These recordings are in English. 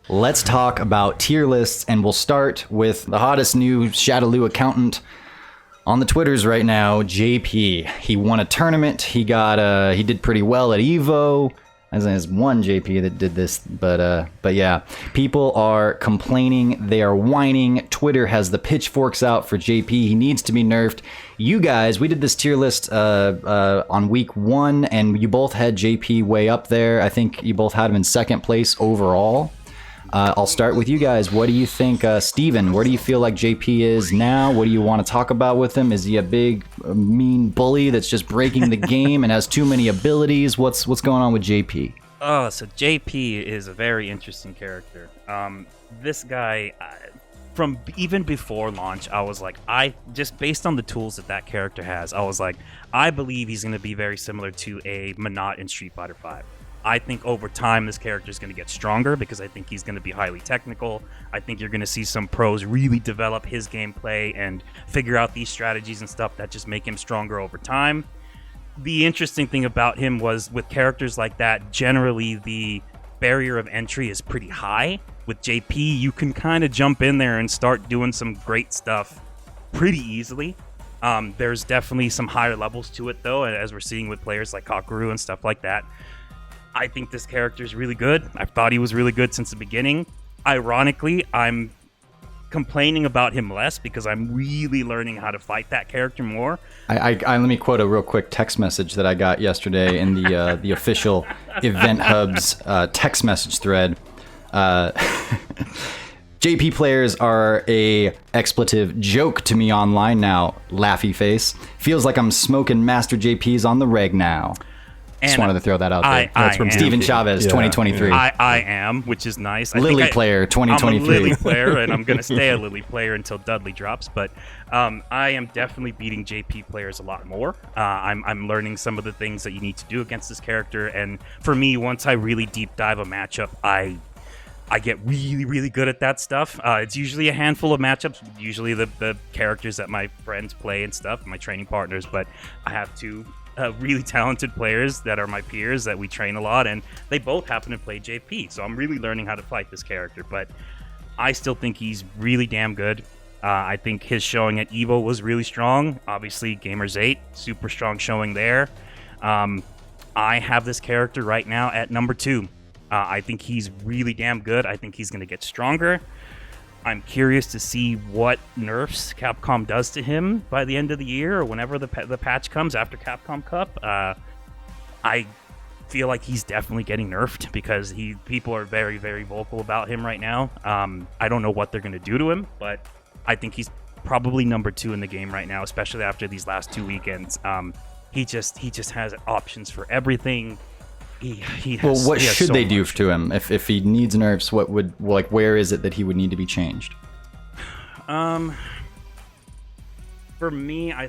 Let's talk about tier lists, and we'll start with the hottest new Shadaloo accountant on the Twitters right now, JP. He won a tournament. He did pretty well at EVO. There's one JP that did this, but yeah, people are complaining. They are whining. Twitter has the pitchforks out for JP. He needs to be nerfed. You guys, we did this tier list on week 1, and you both had JP way up there. I think you both had him in second place overall. I'll start with you guys. What do you think, Steven? Where do you feel like JP is now? What do you want to talk about with him? Is he a big, mean bully that's just breaking the game and has too many abilities? What's going on with JP? Oh, so JP is a very interesting character. This guy, from even before launch, I was like, just based on the tools that character has, I was like, I believe he's going to be very similar to a Manon in Street Fighter V. I think over time this character is going to get stronger because I think he's going to be highly technical. I think you're going to see some pros really develop his gameplay and figure out these strategies and stuff that just make him stronger over time. The interesting thing about him was with characters like that, generally the barrier of entry is pretty high. With JP, you can kind of jump in there and start doing some great stuff pretty easily. There's definitely some higher levels to it though, as we're seeing with players like Kakeru and stuff like that. I think this character is really good. I've thought he was really good since the beginning. Ironically, I'm complaining about him less because I'm really learning how to fight that character more. Let me quote a real quick text message that I got yesterday in the official EventHubs text message thread. JP players are a expletive joke to me online now. Laughy face. Feels like I'm smoking Master JPs on the reg now. Just wanted to throw that out there. That's from Steven Chavez, 2023. I am, which is nice. Lily player, 2023. I'm a Lily player, and I'm going to stay a Lily player until Dudley drops. But I am definitely beating JP players a lot more. I'm learning some of the things that you need to do against this character. And for me, once I really deep dive a matchup, I get really, really good at that stuff. It's usually a handful of matchups, usually the characters that my friends play and stuff, my training partners. But I have two really talented players that are my peers that we train a lot, and they both happen to play JP, so I'm really learning how to fight this character, but I still think he's really damn good. I think his showing at EVO was really strong. Obviously, Gamers 8, super strong showing there. I have this character right now at number 2. I think he's really damn good. I think he's going to get stronger. I'm curious to see what nerfs Capcom does to him by the end of the year or whenever the patch comes after Capcom Cup. I feel like he's definitely getting nerfed because people are very, very vocal about him right now. I don't know what they're going to do to him, but I think he's probably number 2 in the game right now, especially after these last 2 weekends. He just has options for everything. What should they do to him if he needs nerfs? Where is it that he would need to be changed? For me, I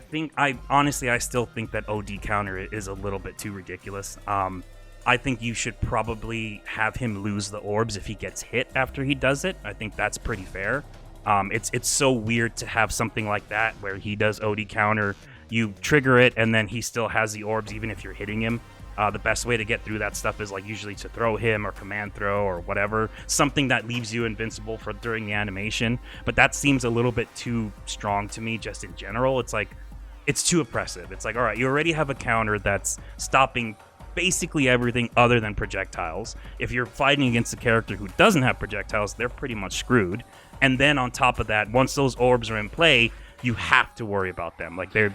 still think that OD counter is a little bit too ridiculous. I think you should probably have him lose the orbs if he gets hit after he does it. I think that's pretty fair. It's so weird to have something like that where he does OD counter, you trigger it, and then he still has the orbs even if you're hitting him. The best way to get through that stuff is usually to throw him or command throw or whatever, something that leaves you invincible for during the animation. But that seems a little bit too strong to me just in general. It's too oppressive. It's all right, you already have a counter that's stopping basically everything other than projectiles. If you're fighting against a character who doesn't have projectiles, they're pretty much screwed. And then on top of that, once those orbs are in play, you have to worry about them. If they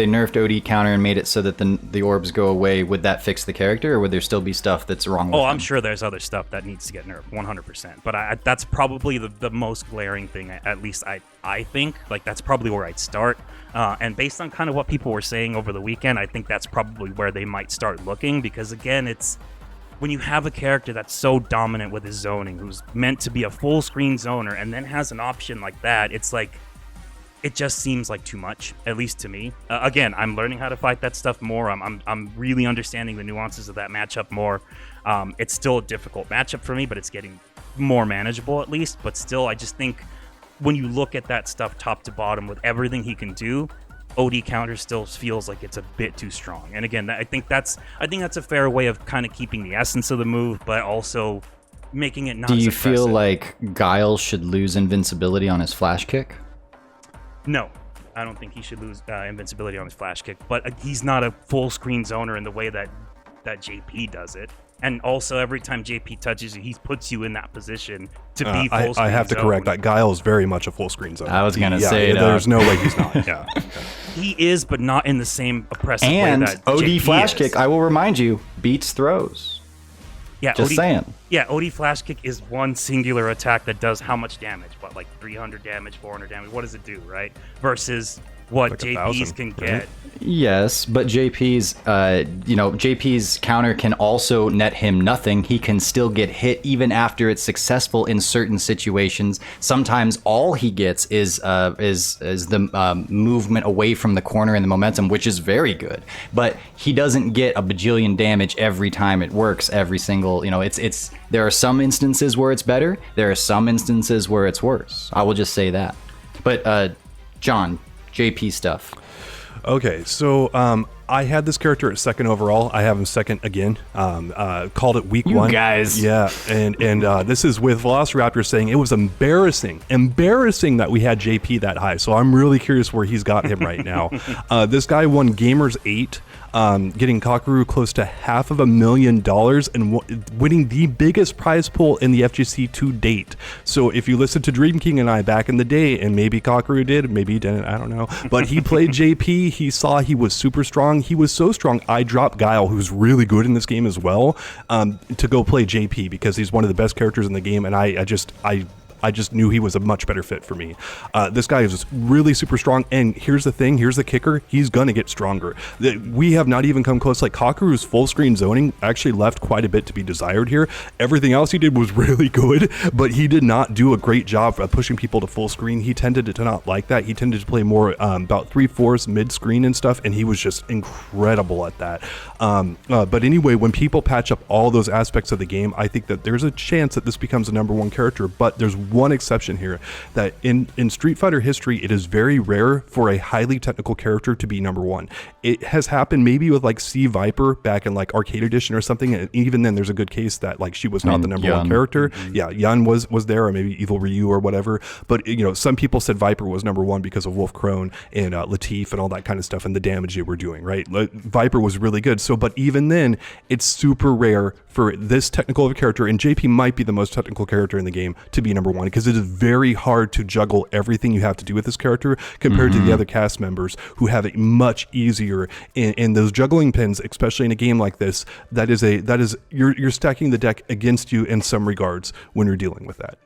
nerfed OD counter and made it so that the orbs go away, would that fix the character, or would there still be stuff that's wrong with him? I'm sure there's other stuff that needs to get nerfed, 100%. But that's probably the most glaring thing, at least I think. That's probably where I'd start. And based on kind of what people were saying over the weekend, I think that's probably where they might start looking, because again, it's when you have a character that's so dominant with his zoning, who's meant to be a full screen zoner, and then has an option like that, it's it just seems like too much, at least to me. Again, I'm learning how to fight that stuff more. I'm really understanding the nuances of that matchup more. It's still a difficult matchup for me, but it's getting more manageable at least. But still, I just think when you look at that stuff top to bottom with everything he can do, OD counter still feels like it's a bit too strong. And again, I think that's a fair way of kind of keeping the essence of the move, but also making it not. Do as you feel impressive. like Guile should lose invincibility on his flash kick? No, I don't think he should lose invincibility on his flash kick, but he's not a full screen zoner in the way that JP does it. And also, every time JP touches you, he puts you in that position to be full screen. I have to zone. correct that. Guile is very much a full screen zoner. I was gonna say, there's no way he's not. Yeah. He is, but not in the same oppressive And way that OD JP flash is. kick, I will remind you, beats throws. Yeah, Just saying. Yeah, OD flash kick is one singular attack that does how much damage? What, like 300 damage, 400 damage? What does it do, right? Versus what Like JP's 1,000, can right? get. Yes, but JP's counter can also net him nothing. He can still get hit even after it's successful in certain situations. Sometimes all he gets is the movement away from the corner and the momentum, which is very good. But he doesn't get a bajillion damage every time it works. Every single, it's there are some instances where it's better. There are some instances where it's worse. I will just say that. But John, JP stuff. Okay, so I had this character at second overall. I have him second again. Called it week one. You guys. Yeah, and this is with Velociraptor saying it was embarrassing that we had JP that high. So I'm really curious where he's got him right now. This guy won Gamers 8, getting Kakeru close to $500,000 and winning the biggest prize pool in the FGC to date. So if you listen to DreamKing and I back in the day, and maybe Kakeru did, maybe he didn't, I don't know, but he played JP. He saw he was super strong. He was so strong, I dropped Guile, who's really good in this game as well, to go play JP because he's one of the best characters in the game, and I just knew he was a much better fit for me. This guy is really super strong, and here's the thing, here's the kicker, he's gonna get stronger. We have not even come close. Like, Kakeru's full screen zoning actually left quite a bit to be desired here. Everything else he did was really good, but he did not do a great job of pushing people to full screen. He tended to not like that. He tended to play more about 3/4 mid-screen and stuff, and he was just incredible at that. But anyway, when people patch up all those aspects of the game, I think that there's a chance that this becomes a number one character, but there's one exception here, that in Street Fighter history, it is very rare for a highly technical character to be number one. It has happened maybe with like C Viper back in like Arcade Edition or something, and even then there's a good case that like she was not the number one character. Mm-hmm. Yeah, Yun was there, or maybe Evil Ryu or whatever, but some people said Viper was number one because of Wolf Crone and Latif and all that kind of stuff and the damage they were doing, right? Viper was really good. So, but even then, it's super rare for this technical of a character, and JP might be the most technical character in the game, to be number one, because it is very hard to juggle everything you have to do with this character compared to the other cast members who have it much easier. In those juggling pins, especially in a game like this, that is you're stacking the deck against you in some regards when you're dealing with that.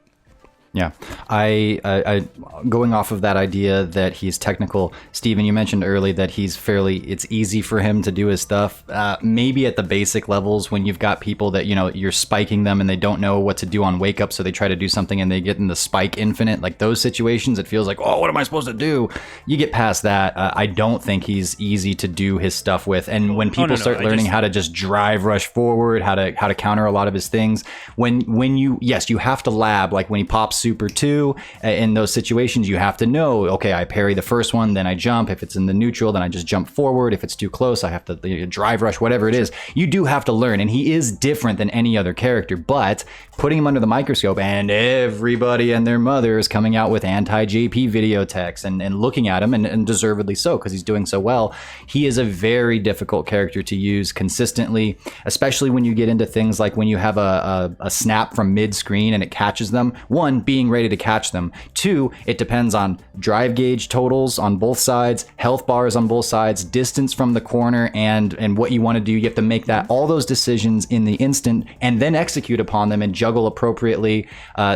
Yeah, I going off of that idea that he's technical, Steven, you mentioned early that it's easy for him to do his stuff. Maybe at the basic levels when you've got people that, you're spiking them and they don't know what to do on wake up, so they try to do something and they get in the spike infinite, like those situations, it feels like, oh, what am I supposed to do? You get past that. I don't think he's easy to do his stuff with. And when people start learning how to just drive rush forward, how to counter a lot of his things, when you have to lab, like when he pops Super 2, in those situations, you have to know, okay, I parry the first one, then I jump. If it's in the neutral, then I just jump forward. If it's too close, I have to drive rush, whatever it is. You do have to learn, and he is different than any other character, but putting him under the microscope, and everybody and their mother is coming out with anti-JP video texts and looking at him, and deservedly so, because he's doing so well. He is a very difficult character to use consistently, especially when you get into things like when you have a snap from mid-screen and it catches them. One, being ready to catch them. Two, it depends on drive gauge totals on both sides, health bars on both sides, distance from the corner, and what you want to do. You have to make all those decisions in the instant and then execute upon them and juggle appropriately.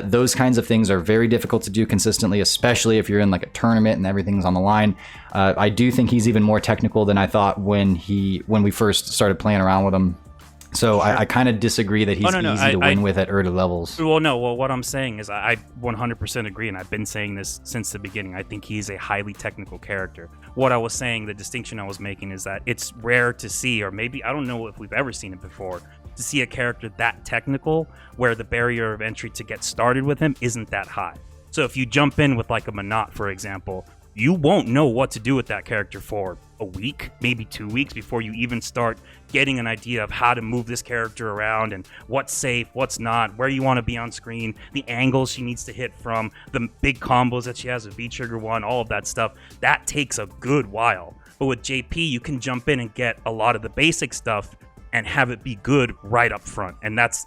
Those kinds of things are very difficult to do consistently, especially if you're in like a tournament and everything's on the line. I do think he's even more technical than I thought when we first started playing around with him. So I kind of disagree that he's easy to win with at early levels. Well, what I'm saying is I 100% agree, and I've been saying this since the beginning. I think he's a highly technical character. What I was saying, the distinction I was making, is that it's rare to see, or maybe, I don't know if we've ever seen it before, to see a character that technical where the barrier of entry to get started with him isn't that high. So if you jump in with like a Manon, for example, you won't know what to do with that character for a week, maybe 2 weeks before you even start getting an idea of how to move this character around and what's safe, what's not, where you want to be on screen, the angles she needs to hit from, the big combos that she has with V-Trigger 1, all of that stuff. That takes a good while. But with JP, you can jump in and get a lot of the basic stuff and have it be good right up front. And that's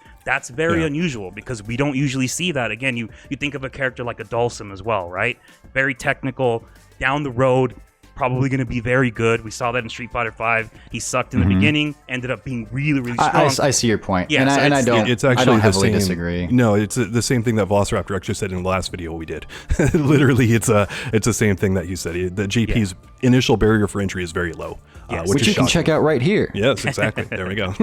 very unusual because we don't usually see that. Again, you think of a character like a Dhalsim as well, right? Very technical, down the road, probably going to be very good. We saw that in Street Fighter V. He sucked in the beginning, ended up being really, really strong. I see your point. Yeah, I don't heavily disagree. No, it's the same thing that Velociraptor actually said in the last video we did. Literally, it's the same thing that you said. The JP's initial barrier for entry is very low. Yes. Which you can check out right here. Yes, exactly. There we go.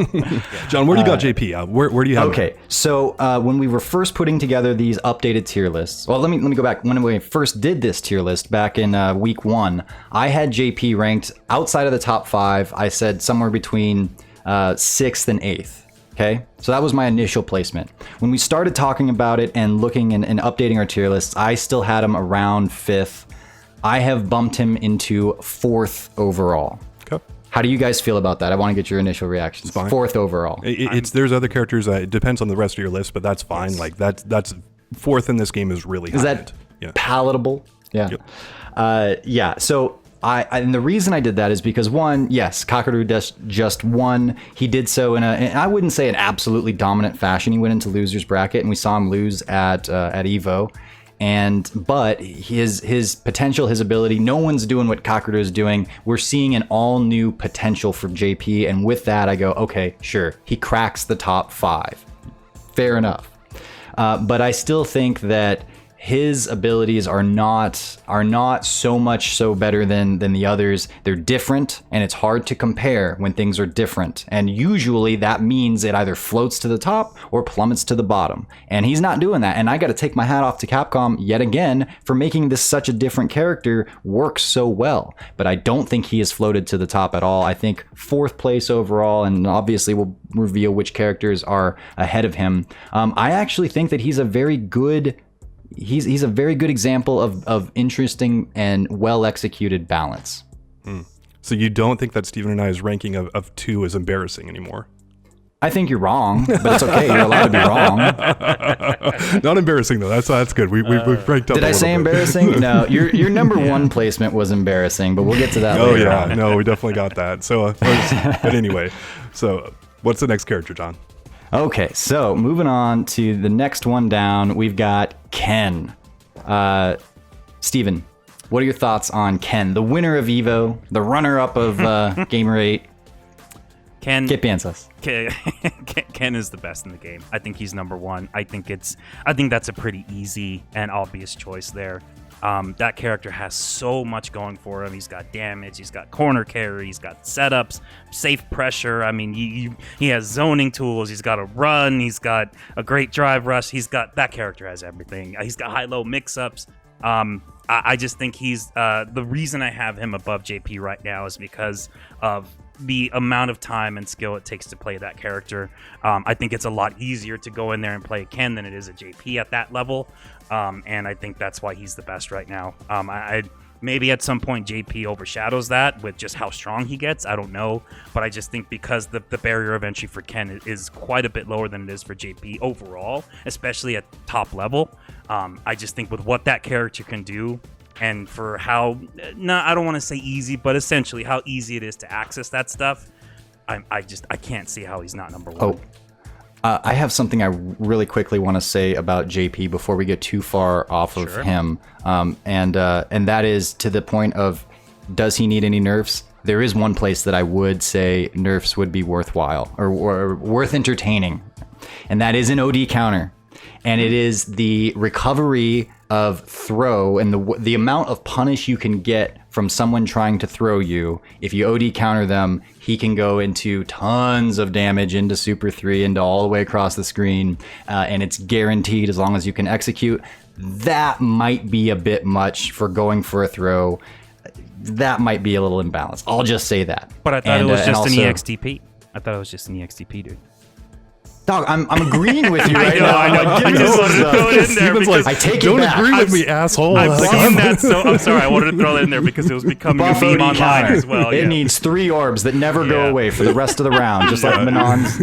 John, where do you got JP? Where do you have Okay, so when we were first putting together these updated tier lists, well, let me go back. When we first did this tier list back in week 1, I had JP ranked outside of the top 5. I said somewhere between 6th and 8th. Okay, so that was my initial placement. When we started talking about it and looking and updating our tier lists, I still had him around 5th. I have bumped him into 4th overall. Okay. How do you guys feel about that? I want to get your initial reactions. 4th overall. There's other characters. It depends on the rest of your list, but that's fine. Yes. Like that's 4th in this game is really high. Is that palatable? Yeah. Yep. Yeah. So and the reason I did that is because one, yes, Kakaru just won. He did so in I wouldn't say an absolutely dominant fashion. He went into losers bracket and we saw him lose at EVO. But his potential, his ability, no one's doing what Kakaru is doing. We're seeing an all new potential from JP. And with that, I go, okay, sure. He cracks the top 5. Fair enough. But I still think that his abilities are not so much so better than the others. They're different, and it's hard to compare when things are different. And usually that means it either floats to the top or plummets to the bottom. And he's not doing that. And I got to take my hat off to Capcom yet again for making this such a different character work so well. But I don't think he has floated to the top at all. I think 4th place overall, and obviously we'll reveal which characters are ahead of him. I actually think that he's a very good He's a very good example of interesting and well executed balance. So you don't think that Steven and I's ranking of 2 is embarrassing anymore? I think you're wrong, but it's okay. You're allowed to be wrong. Not embarrassing though. That's good. We've ranked up. Did I say embarrassing? No. Your number 1 placement was embarrassing, but we'll get to that later. Oh yeah, no, we definitely got that. So, but anyway, so what's the next character, John? Okay, so moving on to the next one down, we've got Ken. Steven, what are your thoughts on Ken, the winner of EVO, the runner-up of Gamer 8? Ken, ¿Qué piensas? Ken is the best in the game. I think he's number 1. I think that's a pretty easy and obvious choice there. That character has so much going for him. He's got damage, he's got corner carry, he's got setups, safe pressure. I mean, he has zoning tools, he's got a run, he's got a great drive rush. That character has everything. He's got high-low mix-ups. I just think he's the reason I have him above JP right now is because of the amount of time and skill it takes to play that character. I think it's a lot easier to go in there and play a Ken than it is a JP at that level. And I think that's why he's the best right now. I maybe at some point JP overshadows that with just how strong he gets. I don't know. But I just think because the barrier of entry for Ken is quite a bit lower than it is for JP overall, especially at top level. I just think with what that character can do and for how, I don't want to say easy, but essentially how easy it is to access that stuff, I can't see how he's not number 1. Oh. I have something I really quickly want to say about JP before we get too far off of him, and that is to the point of, does he need any nerfs? There is one place that I would say nerfs would be worthwhile or worth entertaining, and that is an OD counter, and it is the recovery of throw and the amount of punish you can get from someone trying to throw you. If you OD counter them, he can go into tons of damage into Super 3, into all the way across the screen, and it's guaranteed as long as you can execute. That might be a bit much for going for a throw. That might be a little imbalanced. I'll just say that. But I thought it was just an EXTP. I thought it was just an EXTP, dude. Dog, I'm agreeing with you right know, now. I know. I'm like, I give me just some wanted to stuff. throw it in there Steven's because I take it don't back. agree with me, asshole. I've Like, seen that, so I'm sorry. I wanted to throw that in there because it was becoming a Buff meme OD online counter. as well. It Yeah. needs 3 orbs that never go Yeah. away for the rest of the round, just like Manon's.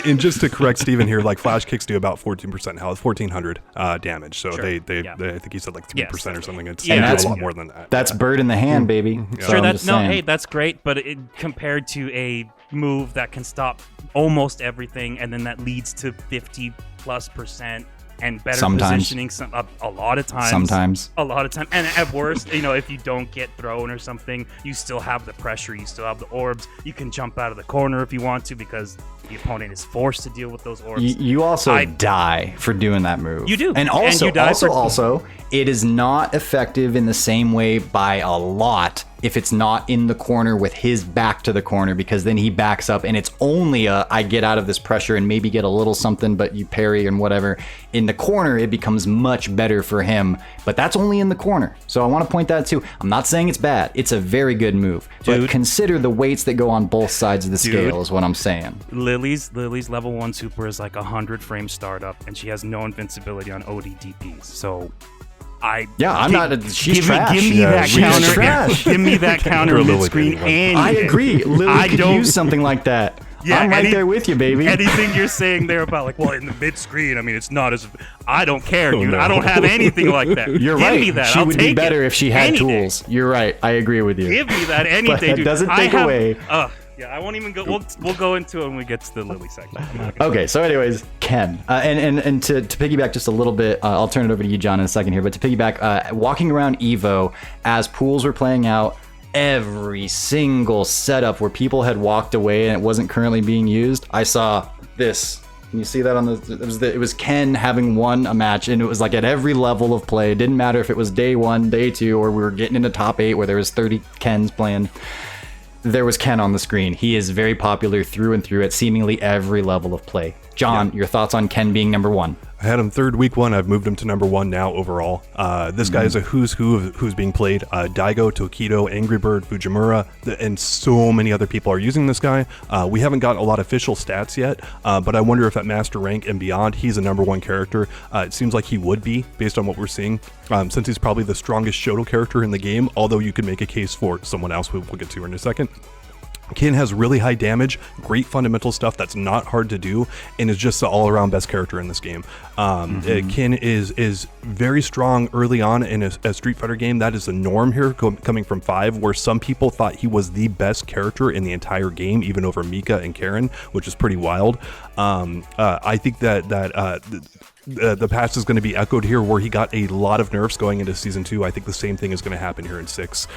And just to correct Steven here, like flash kicks do about 14% health, 1400 damage. So Sure. they Yeah. I think he said like 3% or something. It's Yeah, they do that's- a lot more than that. That's bird in the hand, baby. So Sure, I'm that's just saying. hey, that's great, but compared to a move that can stop almost everything, and then that leads to 50+% and better Sometimes. positioning. A lot of times. Sometimes. A lot of time, and at worst, if you don't get thrown or something, you still have the pressure, you still have the orbs. You can jump out of the corner if you want to because the opponent is forced to deal with those orbs. You also die for doing that move. You do. And also, And you die also, it is not effective in the same way by a lot if it's not in the corner with his back to the corner, because then he backs up and it's only I get out of this pressure and maybe get a little something, but you parry and whatever. In the corner, it becomes much better for him, but that's only in the corner. So I want to point that too. I'm not saying it's bad. It's a very good move, but consider the weights that go on both sides of the scale is what I'm saying. Lily's level 1 super is like 100 frame startup, and she has no invincibility on ODDPs. So she's give trash. Me, give me that she's counter. trash. Give me that counter Lily mid-screen. anyway. I agree. Lily could use something like that. Yeah, I'm right there with you, baby. Anything you're saying there about like, well, in the mid-screen, I mean, it's not as. I don't care, dude. no. I don't have anything like that. You're Give right. me that. She I'll would be take better it. if she had Any day. tools. You're right. I agree with you. Give me that any But day, that dude. doesn't I take have- away. Yeah, I won't even go. We'll go into it when we get to the Lily section. I'm not gonna- Okay, so anyways, Ken, and to piggyback just a little bit, I'll turn it over to you, John, in a second here. But to piggyback, walking around EVO as pools were playing out, every single setup where people had walked away and it wasn't currently being used, I saw this. Can you see that on it was Ken having won a match, and it was like at every level of play. It didn't matter if it was day 1, day 2, or we were getting into top 8 where there was 30 Kens playing. There was Ken on the screen. He is very popular through and through at seemingly every level of play. John, your thoughts on Ken being number 1? I had him third week 1. I've moved him to number 1 now overall. This guy is a who's who of who's being played. Daigo, Tokido, Angry Bird, Fujimura, and so many other people are using this guy. We haven't got a lot of official stats yet, but I wonder if at master rank and beyond, he's a number 1 character. It seems like he would be based on what we're seeing, since he's probably the strongest Shoto character in the game, although you could make a case for someone else we'll get to in a second. Ken has really high damage, great fundamental stuff that's not hard to do, and is just the all-around best character in this game. Ken is very strong early on in a Street Fighter game. That is the norm here, coming from 5, where some people thought he was the best character in the entire game, even over Mika and Karen, which is pretty wild. I think that the past is going to be echoed here, where he got a lot of nerfs going into season 2. I think the same thing is going to happen here in 6.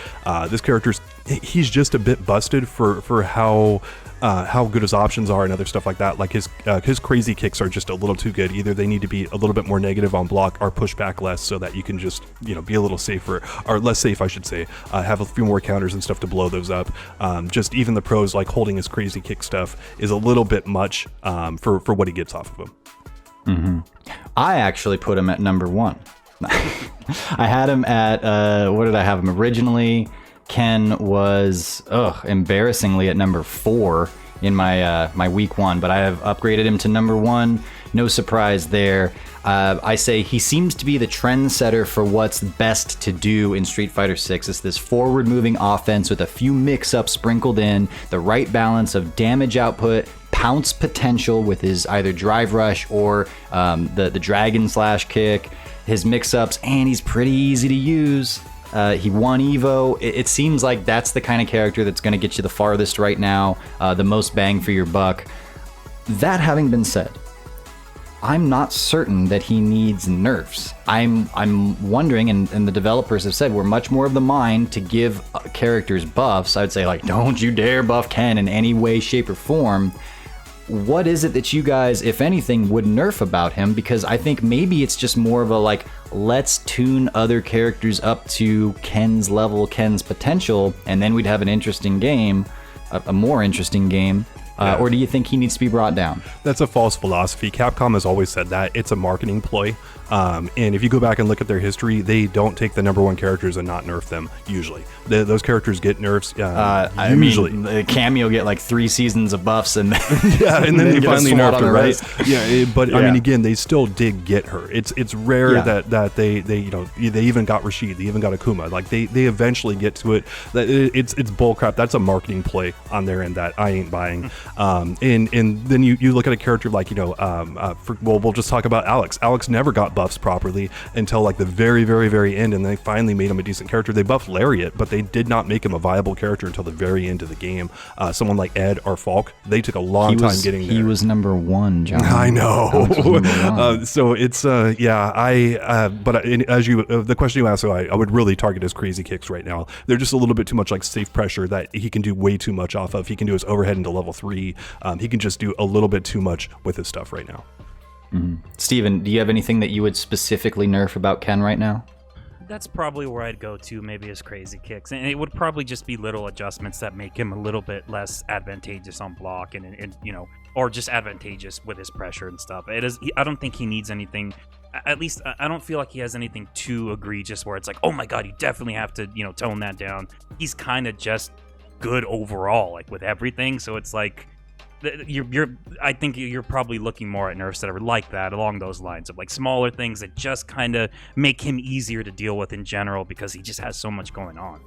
This character's he's just a bit busted for how good his options are and other stuff like that. Like his crazy kicks are just a little too good. Either they need to be a little bit more negative on block or push back less, so that you can just be a little safer, or less safe, I should say. Have a few more counters and stuff to blow those up. Just even the pros, like holding his crazy kick stuff, is a little bit much for what he gets off of him. I actually put him at number 1. I had him at what did I have him originally? Ken was embarrassingly at number 4 in my week 1, but I have upgraded him to number 1. No surprise there. I say he seems to be the trendsetter for what's best to do in Street Fighter 6. It's this forward-moving offense with a few mix-ups sprinkled in, the right balance of damage output, pounce potential with his either drive rush or the dragon slash kick, his mix-ups, and he's pretty easy to use. He won EVO. It seems like that's the kind of character that's going to get you the farthest right now, the most bang for your buck. That having been said, I'm not certain that he needs nerfs. I'm wondering, and the developers have said we're much more of the mind to give characters buffs. I'd say, like, don't you dare buff Ken in any way, shape, or form. What is it that you guys, if anything, would nerf about him? Because I think maybe it's just more of a, like, let's tune other characters up to Ken's level, Ken's potential, and then we'd have an interesting game, a more interesting game. Or do you think he needs to be brought down? That's a false philosophy. Capcom has always said that. It's a marketing ploy. And if you go back and look at their history, they don't take the number one characters and not nerf them, usually. Those characters get nerfs usually. I mean, Cammy will get like 3 seasons of buffs and yeah, and then they get a finally swat nerfed on her, the right? wrist. Yeah, but I Yeah. mean, again, they still did get her. It's rare that they they even got Rashid, they even got Akuma. Like they eventually get to it. That it's bullcrap. That's a marketing play on their end that I ain't buying. And then you look at a character like we'll just talk about Alex. Alex never got buffs properly until like the very, very, very end, and they finally made him a decent character. They buffed Lariat, but they did not make him a viable character until the very end of the game. Someone like Ed or Falk, they took a long time getting there. He was number 1, John. I know. Alex was number 1. So it's but as you the question you asked, so I would really target his crazy kicks right now. They're just a little bit too much like safe pressure that he can do way too much off of. He can do his overhead into level 3. He can just do a little bit too much with his stuff right now. Steven, do you have anything that you would specifically nerf about Ken right now? That's probably where I'd go to, maybe his crazy kicks. And it would probably just be little adjustments that make him a little bit less advantageous on block and or just advantageous with his pressure and stuff. I don't think he needs anything. At least I don't feel like he has anything too egregious where it's like, oh my God, you definitely have to, tone that down. He's kind of just good overall, like with everything. So it's like, I think you're probably looking more at nerfs that are like that, along those lines of like smaller things that just kind of make him easier to deal with in general because he just has so much going on.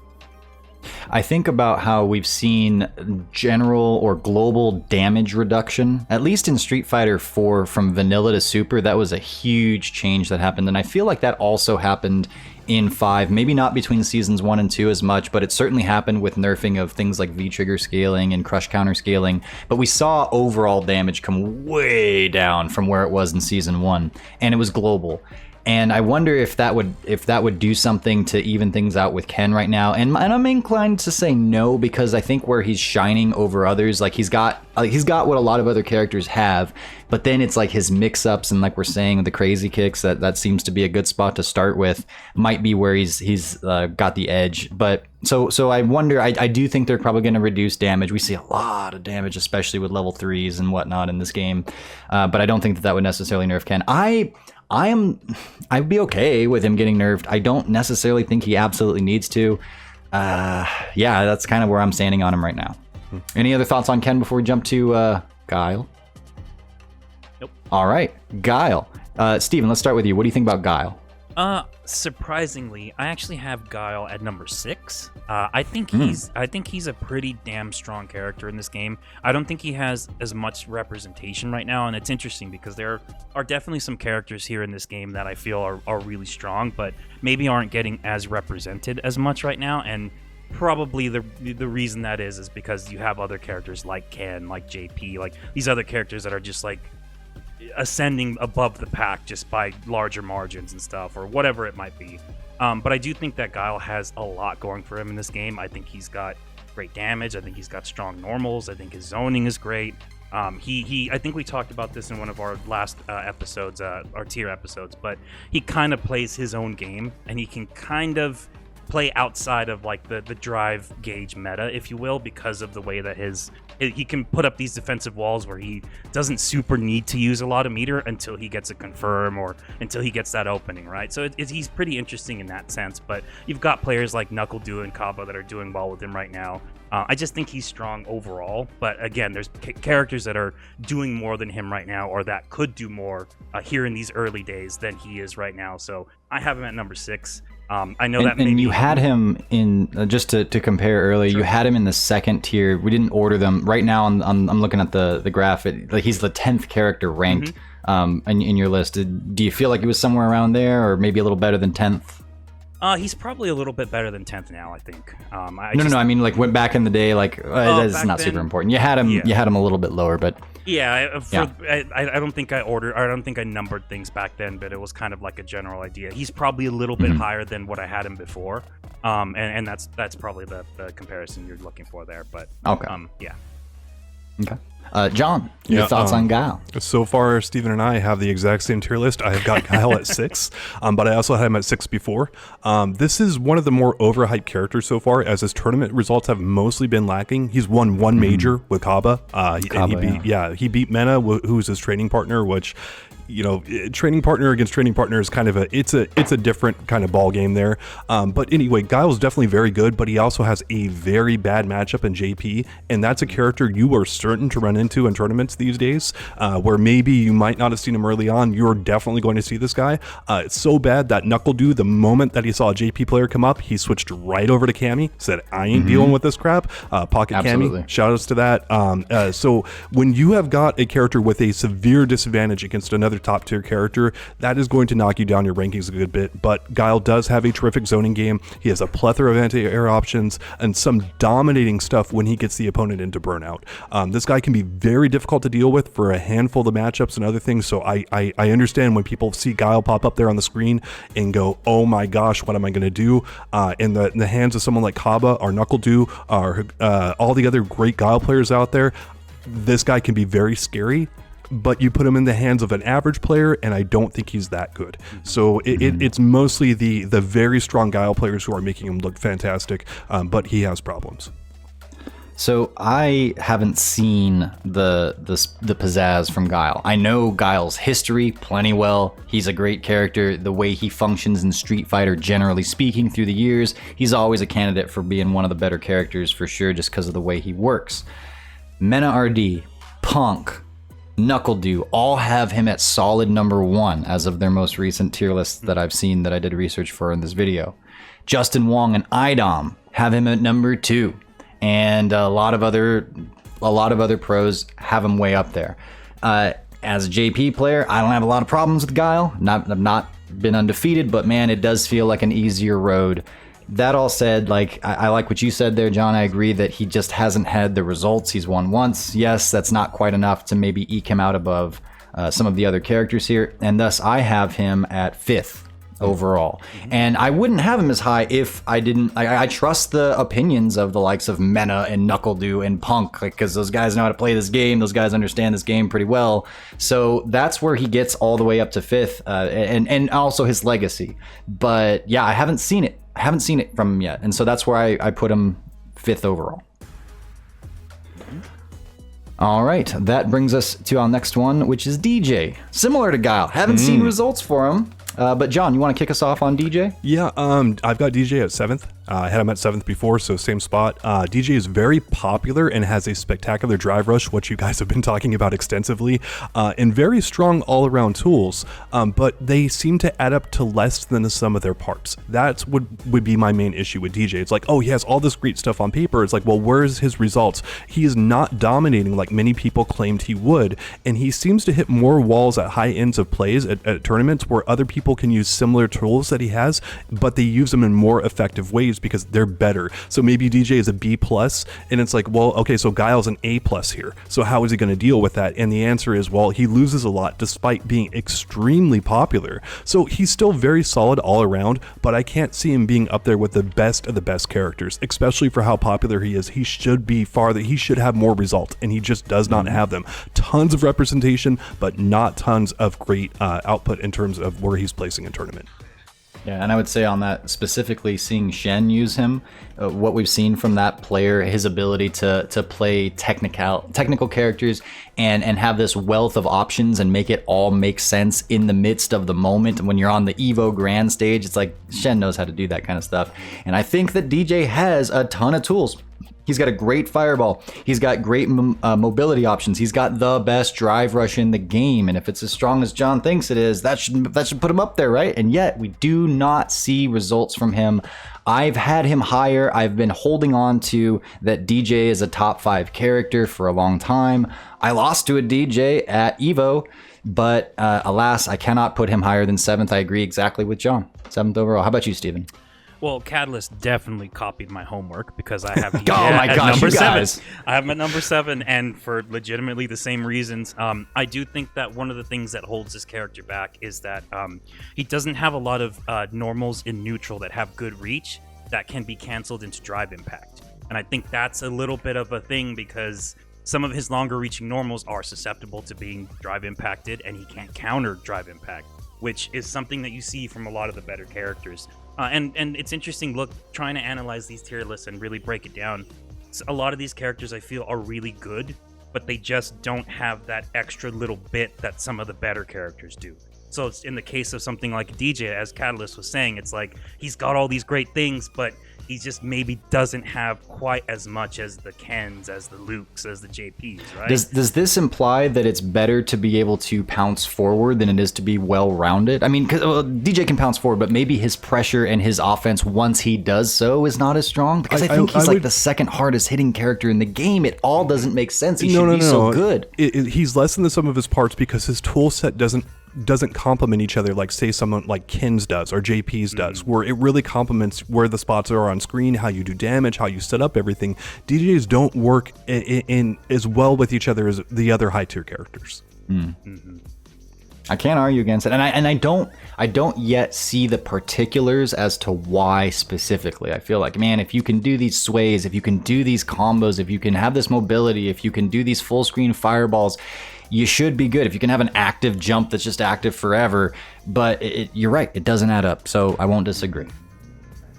I think about how we've seen general or global damage reduction, at least in Street Fighter 4 from vanilla to super. That was a huge change that happened, and I feel like that also happened in 5, maybe not between seasons 1 and 2 as much, but it certainly happened with nerfing of things like V-trigger scaling and crush counter scaling. But we saw overall damage come way down from where it was in season 1, and it was global. And I wonder if that would do something to even things out with Ken right now. And I'm inclined to say no, because I think where he's shining over others, like he's got what a lot of other characters have, but then it's like his mix-ups and like we're saying the crazy kicks, that seems to be a good spot to start with, might be where he's got the edge. But so I wonder, I do think they're probably going to reduce damage. We see a lot of damage, especially with level 3s and whatnot in this game, but I don't think that would necessarily nerf Ken. I'd be okay with him getting nerfed. I don't necessarily think he absolutely needs to. Yeah, that's kind of where I'm standing on him right now. Any other thoughts on Ken before we jump to Guile? Nope. All right, Guile. Steven, let's start with you. What do you think about Guile? Surprisingly, I actually have Guile at number 6. I think he's a pretty damn strong character in this game. I don't think he has as much representation right now, and it's interesting because there are definitely some characters here in this game that I feel are really strong, but maybe aren't getting as represented as much right now. And probably the reason that is because you have other characters like Ken, like JP, like these other characters that are just like ascending above the pack just by larger margins and stuff, or whatever it might be. But I do think that Guile has a lot going for him in this game. I think he's got great damage. I think he's got strong normals. I think his zoning is great. I think we talked about this in one of our last episodes, our tier episodes, but he kind of plays his own game, and he can kind of play outside of like the drive gauge meta, if you will, because of the way that he can put up these defensive walls where he doesn't super need to use a lot of meter until he gets a confirm or until he gets that opening, right? So he's pretty interesting in that sense. But you've got players like Knuckle Dew and Kaba that are doing well with him right now. I just think he's strong overall. But again, there's characters that are doing more than him right now, or that could do more here in these early days than he is right now. So I have him at number 6. I know that maybe... And you had him in, just to compare earlier, sure. You had him in the second tier. We didn't order them. Right now, I'm looking at the graph. He's the 10th character ranked in your list. Do you feel like he was somewhere around there, or maybe a little better than 10th? He's probably a little bit better than 10th now, I think. No. I mean, like, went back in the day, like, that's not super important. You had him a little bit lower, but... Yeah, I don't think I numbered things back then, but it was kind of like a general idea. He's probably a little bit higher than what I had him before, and that's probably the comparison you're looking for there. But okay, yeah. Okay. John, your thoughts on Guile? So far, Steven and I have the exact same tier list. I have got Guile at 6, but I also had him at 6 before. This is one of the more overhyped characters so far, as his tournament results have mostly been lacking. He's won one major with Kaba. He beat Mena, who's his training partner, which, you know, training partner against training partner is kind of it's a different kind of ball game there. But anyway, Guile's definitely very good, but he also has a very bad matchup in JP, and that's a character you are certain to run into in tournaments these days, where maybe you might not have seen him early on. You're definitely going to see this guy. It's so bad that NuckleDo, the moment that he saw a JP player come up, he switched right over to Cammy, said, I ain't dealing with this crap. Pocket Absolutely. Cammy, shout outs to that. So when you have got a character with a severe disadvantage against another top tier character, that is going to knock you down your rankings a good bit. But Guile does have a terrific zoning game. He has a plethora of anti-air options and some dominating stuff when he gets the opponent into burnout. This guy can be very difficult to deal with for a handful of matchups and other things. So I understand when people see Guile pop up there on the screen and go, oh my gosh, what am I going to do? In the hands of someone like Kaba or NuckleDo or all the other great Guile players out there, this guy can be very scary. But you put him in the hands of an average player, and I don't think he's that good. So it's mostly the very strong Guile players who are making him look fantastic, but he has problems. So I haven't seen the pizzazz from Guile. I know Guile's history plenty well. He's a great character. The way he functions in Street Fighter, generally speaking, through the years, he's always a candidate for being one of the better characters for sure, just because of the way he works. Mena RD, Punk, NuckleDo all have him at solid number 1 as of their most recent tier lists that I've seen that I did research for in this video. Justin Wong and IDOM have him at number 2, and a lot of other pros have him way up there. As a JP player, I don't have a lot of problems with Guile. I've not been undefeated, but man, it does feel like an easier road. That all said, like I like what you said there, John. I agree that he just hasn't had the results. He's won once. Yes, that's not quite enough to maybe eke him out above some of the other characters here, and thus I have him at 5th overall. And I wouldn't have him as high if I didn't. I trust the opinions of the likes of Mena and NuckleDo and Punk, because those guys know how to play this game. Those guys understand this game pretty well. So that's where he gets all the way up to 5th, and also his legacy. But yeah, I haven't seen it. I haven't seen it from him yet, and so that's where I put him 5th overall. All right, that brings us to our next one, which is Dee Jay. Similar to Guile, haven't seen results for him, but John, you want to kick us off on Dee Jay? Yeah, I've got Dee Jay at 7th. I had him at 7th before, so same spot. Dee Jay is very popular and has a spectacular drive rush, which you guys have been talking about extensively, and very strong all-around tools, but they seem to add up to less than the sum of their parts. That's would be my main issue with Dee Jay. It's like, oh, he has all this great stuff on paper. It's like, well, where's his results? He is not dominating like many people claimed he would, and he seems to hit more walls at high ends of plays at tournaments where other people can use similar tools that he has, but they use them in more effective ways because they're better. So maybe Dee Jay is a B+, and it's like, well, okay, so Guile's an A+ here. So how is he going to deal with that? And the answer is, well, he loses a lot despite being extremely popular. So he's still very solid all around, but I can't see him being up there with the best of the best characters, especially for how popular he is. He should be farther. He should have more result, and he just does not have them. Tons of representation, but not tons of great output in terms of where he's placing in tournament. Yeah, and I would say on that, specifically seeing Shen use him, what we've seen from that player, his ability to play technical characters and have this wealth of options and make it all make sense in the midst of the moment. When you're on the EVO grand stage, it's like Shen knows how to do that kind of stuff. And I think that Dee Jay has a ton of tools. He's got a great fireball. He's got great mobility options. He's got the best drive rush in the game. And if it's as strong as John thinks it is, that should put him up there, right? And yet we do not see results from him. I've had him higher. I've been holding on to that Dee Jay is a top 5 character for a long time. I lost to a Dee Jay at EVO, but alas, I cannot put him higher than 7th. I agree exactly with John. 7th overall. How about you, Steven? Well, Catalyst definitely copied my homework because I have oh my gosh, number you guys. 7. I have him at number 7, and for legitimately the same reasons. I do think that one of the things that holds this character back is that he doesn't have a lot of normals in neutral that have good reach that can be canceled into drive impact. And I think that's a little bit of a thing because some of his longer reaching normals are susceptible to being drive impacted, and he can't counter drive impact, which is something that you see from a lot of the better characters. And it's interesting, trying to analyze these tier lists and really break it down. A lot of these characters I feel are really good, but they just don't have that extra little bit that some of the better characters do. So it's in the case of something like Dee Jay, as Catalyst was saying, it's like he's got all these great things, but he just maybe doesn't have quite as much as the Kens, as the Lukes, as the JPs, right? Does this imply that it's better to be able to pounce forward than it is to be well-rounded? I mean, DJ can pounce forward, but maybe his pressure and his offense, once he does so, is not as strong? Because I think he's like the second hardest hitting character in the game. It all doesn't make sense. He should be so good. He's less than the sum of his parts because his tool set doesn't complement each other like, say, someone like Ken's does or JP's does, where it really complements where the spots are on screen, how you do damage, how you set up everything. DJs don't work in as well with each other as the other high tier characters. I can't argue against it, and I don't yet see the particulars as to why specifically. I feel like, man, if you can do these sways, if you can do these combos, if you can have this mobility, if you can do these full screen fireballs, you should be good. If you can have an active jump that's just active forever, but you're right, it doesn't add up, so I won't disagree.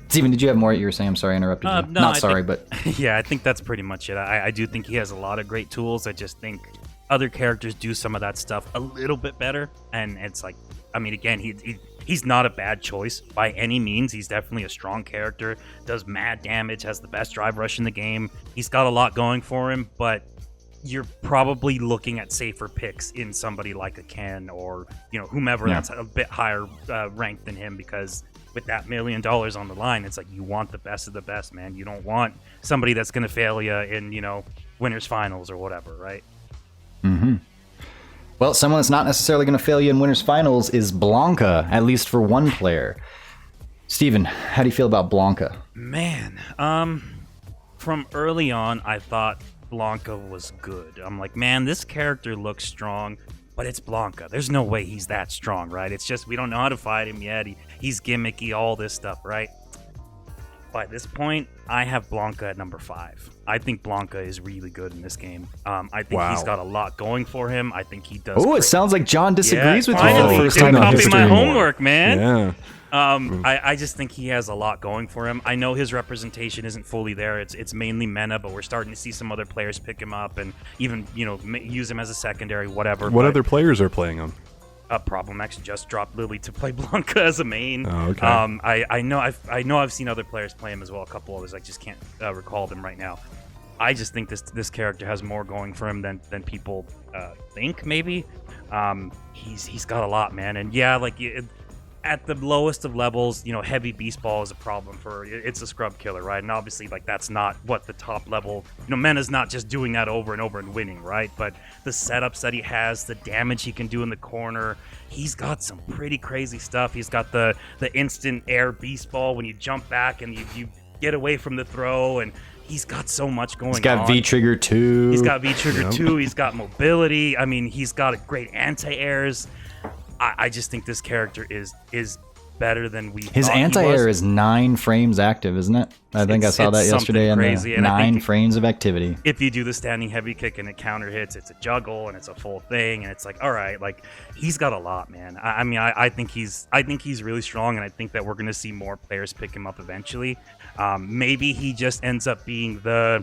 Steven, did you have more you were saying? I'm sorry I interrupted you. No, but... Yeah, I think that's pretty much it. I do think he has a lot of great tools. I just think other characters do some of that stuff a little bit better, and it's like, I mean, again, he's not a bad choice by any means. He's definitely a strong character, does mad damage, has the best drive rush in the game. He's got a lot going for him, but you're probably looking at safer picks in somebody like a Ken or, whomever that's a bit higher ranked than him, because with that $1 million on the line, it's like you want the best of the best, man. You don't want somebody that's going to fail you in, winners finals or whatever, right? Well, someone that's not necessarily going to fail you in winners finals is Blanka, at least for one player. Steven, how do you feel about Blanka? Man, from early on, I thought Blanka was good. I'm like, man, this character looks strong, but it's Blanka. There's no way he's that strong, right? It's just we don't know how to fight him yet. He's gimmicky, all this stuff, right? By this point, I have Blanka at number 5. I think Blanka is really good in this game. I think he's got a lot going for him. I think he does. Oh, it sounds like John disagrees with you for finally, the first time in copy history. my homework, man. Yeah. I just think he has a lot going for him. I know his representation isn't fully there. It's mainly Mena, but we're starting to see some other players pick him up and even use him as a secondary, whatever. What other players are playing him? Problem X just dropped Lily to play Blanka as a main. Oh, okay. I know I've seen other players play him as well. A couple others, I just can't recall them right now. I just think this character has more going for him than people think. Maybe he's got a lot, man. And yeah, at the lowest of levels, heavy beast ball is a problem for it's a scrub killer, right? And obviously, that's not what the top level. Mena's not just doing that over and over and winning, right? But the setups that he has, the damage he can do in the corner, he's got some pretty crazy stuff. He's got the instant air beast ball when you jump back and you get away from the throw, and he's got so much going on. He's got V-Trigger 2. He's got V-Trigger 2. He's got mobility. I mean, he's got a great anti-airs. I just think this character is better than we His thought he anti-air was. is 9 frames active, isn't it? I think I saw that yesterday. Crazy. And And I 9 think frames of activity. If you do the standing heavy kick and it counter hits, it's a juggle and it's a full thing, and it's like, all right, he's got a lot, man. I think he's really strong, and I think that we're gonna see more players pick him up eventually. Maybe he just ends up being a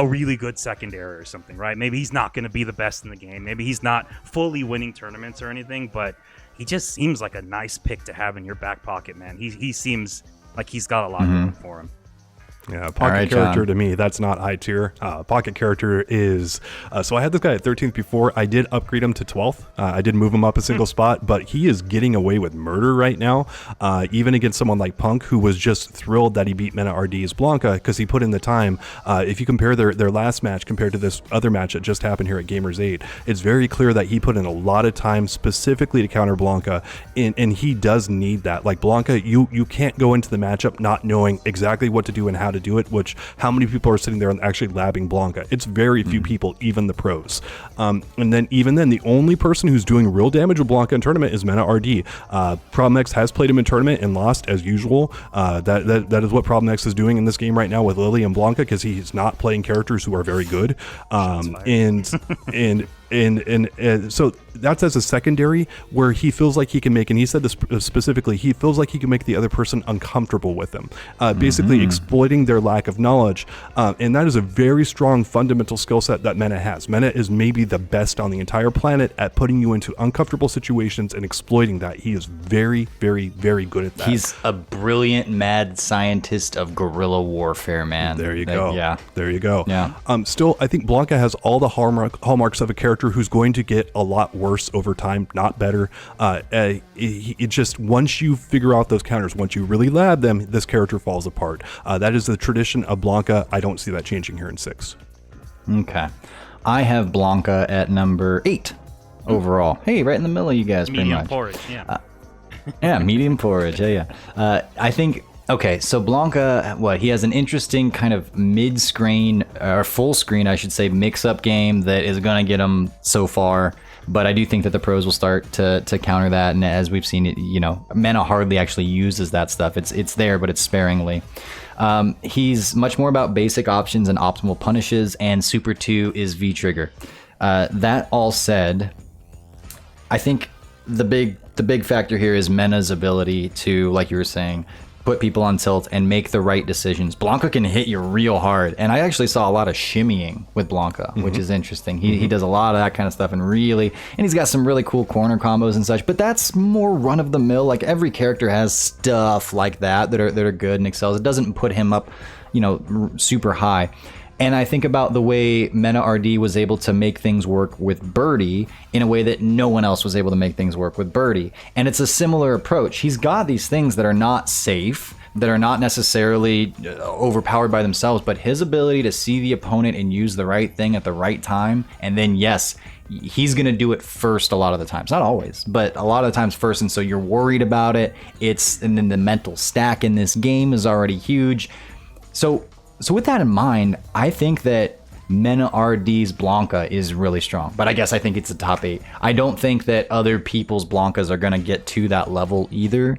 really good secondary or something, right? Maybe he's not going to be the best in the game. Maybe he's not fully winning tournaments or anything, but he just seems like a nice pick to have in your back pocket, man. He seems like he's got a lot going for him. Yeah, pocket character to me, that's not high tier. Pocket character is, so I had this guy at 13th before. I did upgrade him to 12th. I did move him up a single spot, but he is getting away with murder right now, even against someone like Punk, who was just thrilled that he beat Mena RD's Blanka because he put in the time. If you compare their last match compared to this other match that just happened here at Gamers 8, it's very clear that he put in a lot of time specifically to counter Blanka, and he does need that. Like Blanka, you can't go into the matchup not knowing exactly what to do and how to do it, which how many people are sitting there and actually labbing Blanka? It's very few people, even the pros. And then even then, the only person who's doing real damage with Blanka in tournament is Mena RD. Problem X has played him in tournament and lost as usual. That is what Problem X is doing in this game right now with Lily and Blanka, because he's not playing characters who are very good. And so that's as a secondary where he feels like he can make, and he said this specifically, he feels like he can make the other person uncomfortable with him, basically exploiting their lack of knowledge. And that is a very strong fundamental skill set that Mena has. Mena is maybe the best on the entire planet at putting you into uncomfortable situations and exploiting that. He is very, very, very good at that. He's a brilliant mad scientist of guerrilla warfare, man. There you go. Yeah. There you go. Yeah. Still, I think Blanka has all the hallmarks of a character who's going to get a lot worse over time, not better. It just, once you figure out those counters, once you really lab them, this character falls apart. That is the tradition of Blanka. I don't see that changing here in 6. Okay. I have Blanka at number 8 overall. Hey, right in the middle of you guys, pretty Medium much. porridge, yeah. Yeah, medium porridge. Yeah. I think, okay, so Blanka, he has an interesting kind of mid-screen, or full screen, I should say, mix-up game that is going to get him so far. But I do think that the pros will start to counter that. And as we've seen, Mena hardly actually uses that stuff. It's there, but it's sparingly. He's much more about basic options and optimal punishes, and Super 2 is V-Trigger. That all said, I think the big factor here is Mena's ability to, like you were saying, put people on tilt and make the right decisions. Blanka can hit you real hard, and I actually saw a lot of shimmying with Blanka, which is interesting. He does a lot of that kind of stuff, and he's got some really cool corner combos and such, but that's more run-of-the-mill. Like, every character has stuff like that are good and excels. It doesn't put him up, super high. And I think about the way Mena RD was able to make things work with Birdie in a way that no one else was able to make things work with Birdie. And it's a similar approach. He's got these things that are not safe, that are not necessarily overpowered by themselves, but his ability to see the opponent and use the right thing at the right time, and then, yes, he's going to do it first a lot of the times. Not always, but a lot of the times first, and so you're worried about it. And then the mental stack in this game is already huge. So with that in mind, I think that Mena RD's Blanka is really strong, but I guess I think it's a top 8. I don't think that other people's Blankas are going to get to that level either.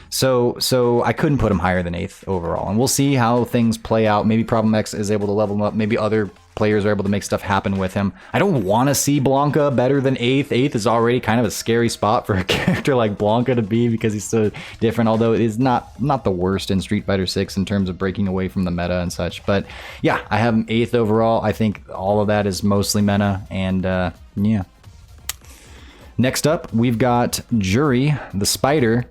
So I couldn't put him higher than 8th overall, and we'll see how things play out. Maybe Problem X is able to level him up. Maybe other players are able to make stuff happen with him. I don't want to see Blanka better than 8th. 8th is already kind of a scary spot for a character like Blanka to be, because he's so different, although it is not the worst in Street Fighter 6 in terms of breaking away from the meta and such. But yeah, I have him 8th overall. I think all of that is mostly Mena, and yeah. Next up, we've got Juri, the Spider.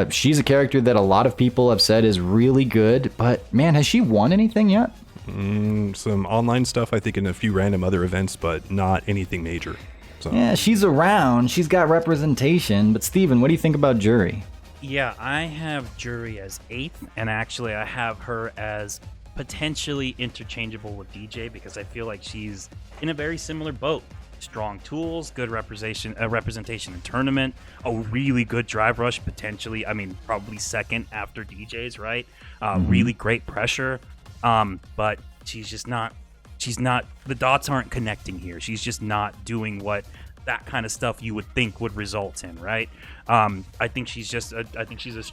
She's a character that a lot of people have said is really good, but man, has she won anything yet? Some online stuff, I think, in a few random other events, but not anything major. So. Yeah, she's around. She's got representation. But Steven, what do you think about Juri? Yeah, I have Juri as 8th, and actually I have her as potentially interchangeable with Dee Jay, because I feel like she's in a very similar boat. Strong tools, good representation in tournament, a really good drive rush, potentially, probably second after Dee Jay's, right? Really great pressure. But she's not, the dots aren't connecting here. She's just not doing what that kind of stuff you would think would result in, right? I think she's a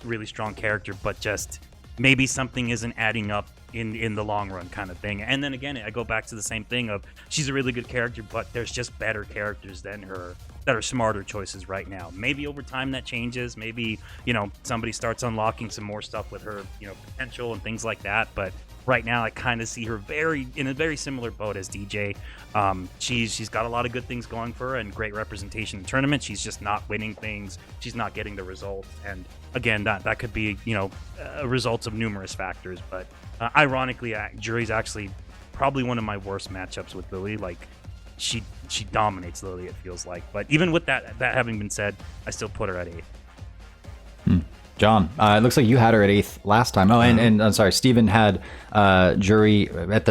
really strong character, but just maybe something isn't adding up in the long run, kind of thing. And then again, I go back to the same thing of, she's a really good character, but there's just better characters than her that are smarter choices right now. Maybe over time that changes. Maybe, somebody starts unlocking some more stuff with her, potential and things like that. But right now, I kind of see her in a very similar boat as Dee Jay. She's got a lot of good things going for her and great representation in tournaments. She's just not winning things. She's not getting the results. And again, that could be, a result of numerous factors. But ironically, Juri's actually probably one of my worst matchups with Lily. Like, she dominates Lily, it feels like. But even with that having been said, I still put her at 8th. John, it looks like you had her at 8th last time. Oh, and I'm sorry, Steven had Juri at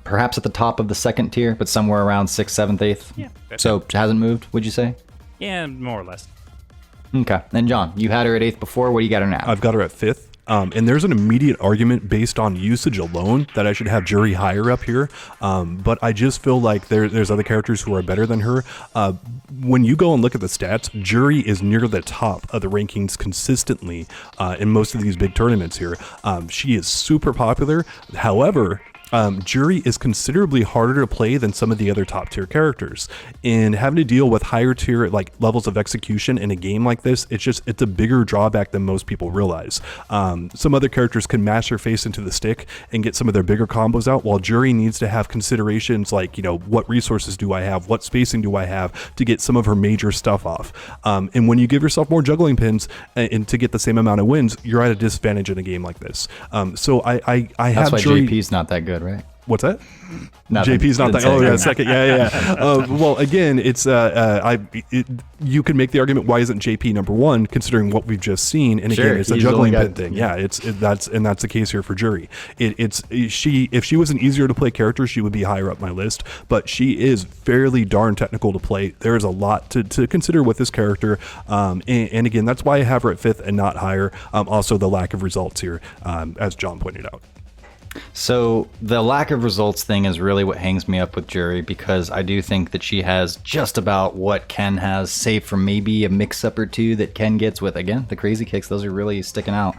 perhaps at the top of the second tier, but somewhere around 6th, 7th, 8th. Yeah. So it hasn't moved, would you say? Yeah, more or less. Okay. And John, you had her at 8th before. What do you got her now? I've got her at 5th. And there's an immediate argument based on usage alone that I should have Juri higher up here. But I just feel like there's other characters who are better than her. When you go and look at the stats, Juri is near the top of the rankings consistently in most of these big tournaments here. She is super popular. However, Juri is considerably harder to play than some of the other top tier characters, and having to deal with higher tier like levels of execution in a game like this, it's a bigger drawback than most people realize. Some other characters can mash their face into the stick and get some of their bigger combos out, while Juri needs to have considerations like, what resources do I have, what spacing do I have to get some of her major stuff off. And when you give yourself more juggling pins and to get the same amount of wins, you're at a disadvantage in a game like this. So I That's have why Juri. JP's not that good, right? What's that? Nothing. JP's not that. Oh, yeah, second. Yeah. Well, again, it's you can make the argument, why isn't JP number one, considering what we've just seen? And again, it's a juggling pin thing. Yeah, that's the case here for Juri. If she was an easier to play character, she would be higher up my list. But she is fairly darn technical to play. There is a lot to consider with this character. And again, that's why I have her at 5th and not higher. Also, the lack of results here, as John pointed out. So the lack of results thing is really what hangs me up with Juri, because I do think that she has just about what Ken has, save for maybe a mix-up or two that Ken gets with, again, the crazy kicks. Those are really sticking out.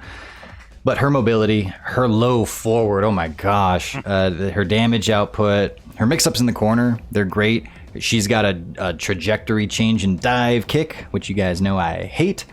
But her mobility, her low forward, oh my gosh, her damage output, her mix-ups in the corner, they're great. She's got a trajectory change and dive kick, which you guys know I hate.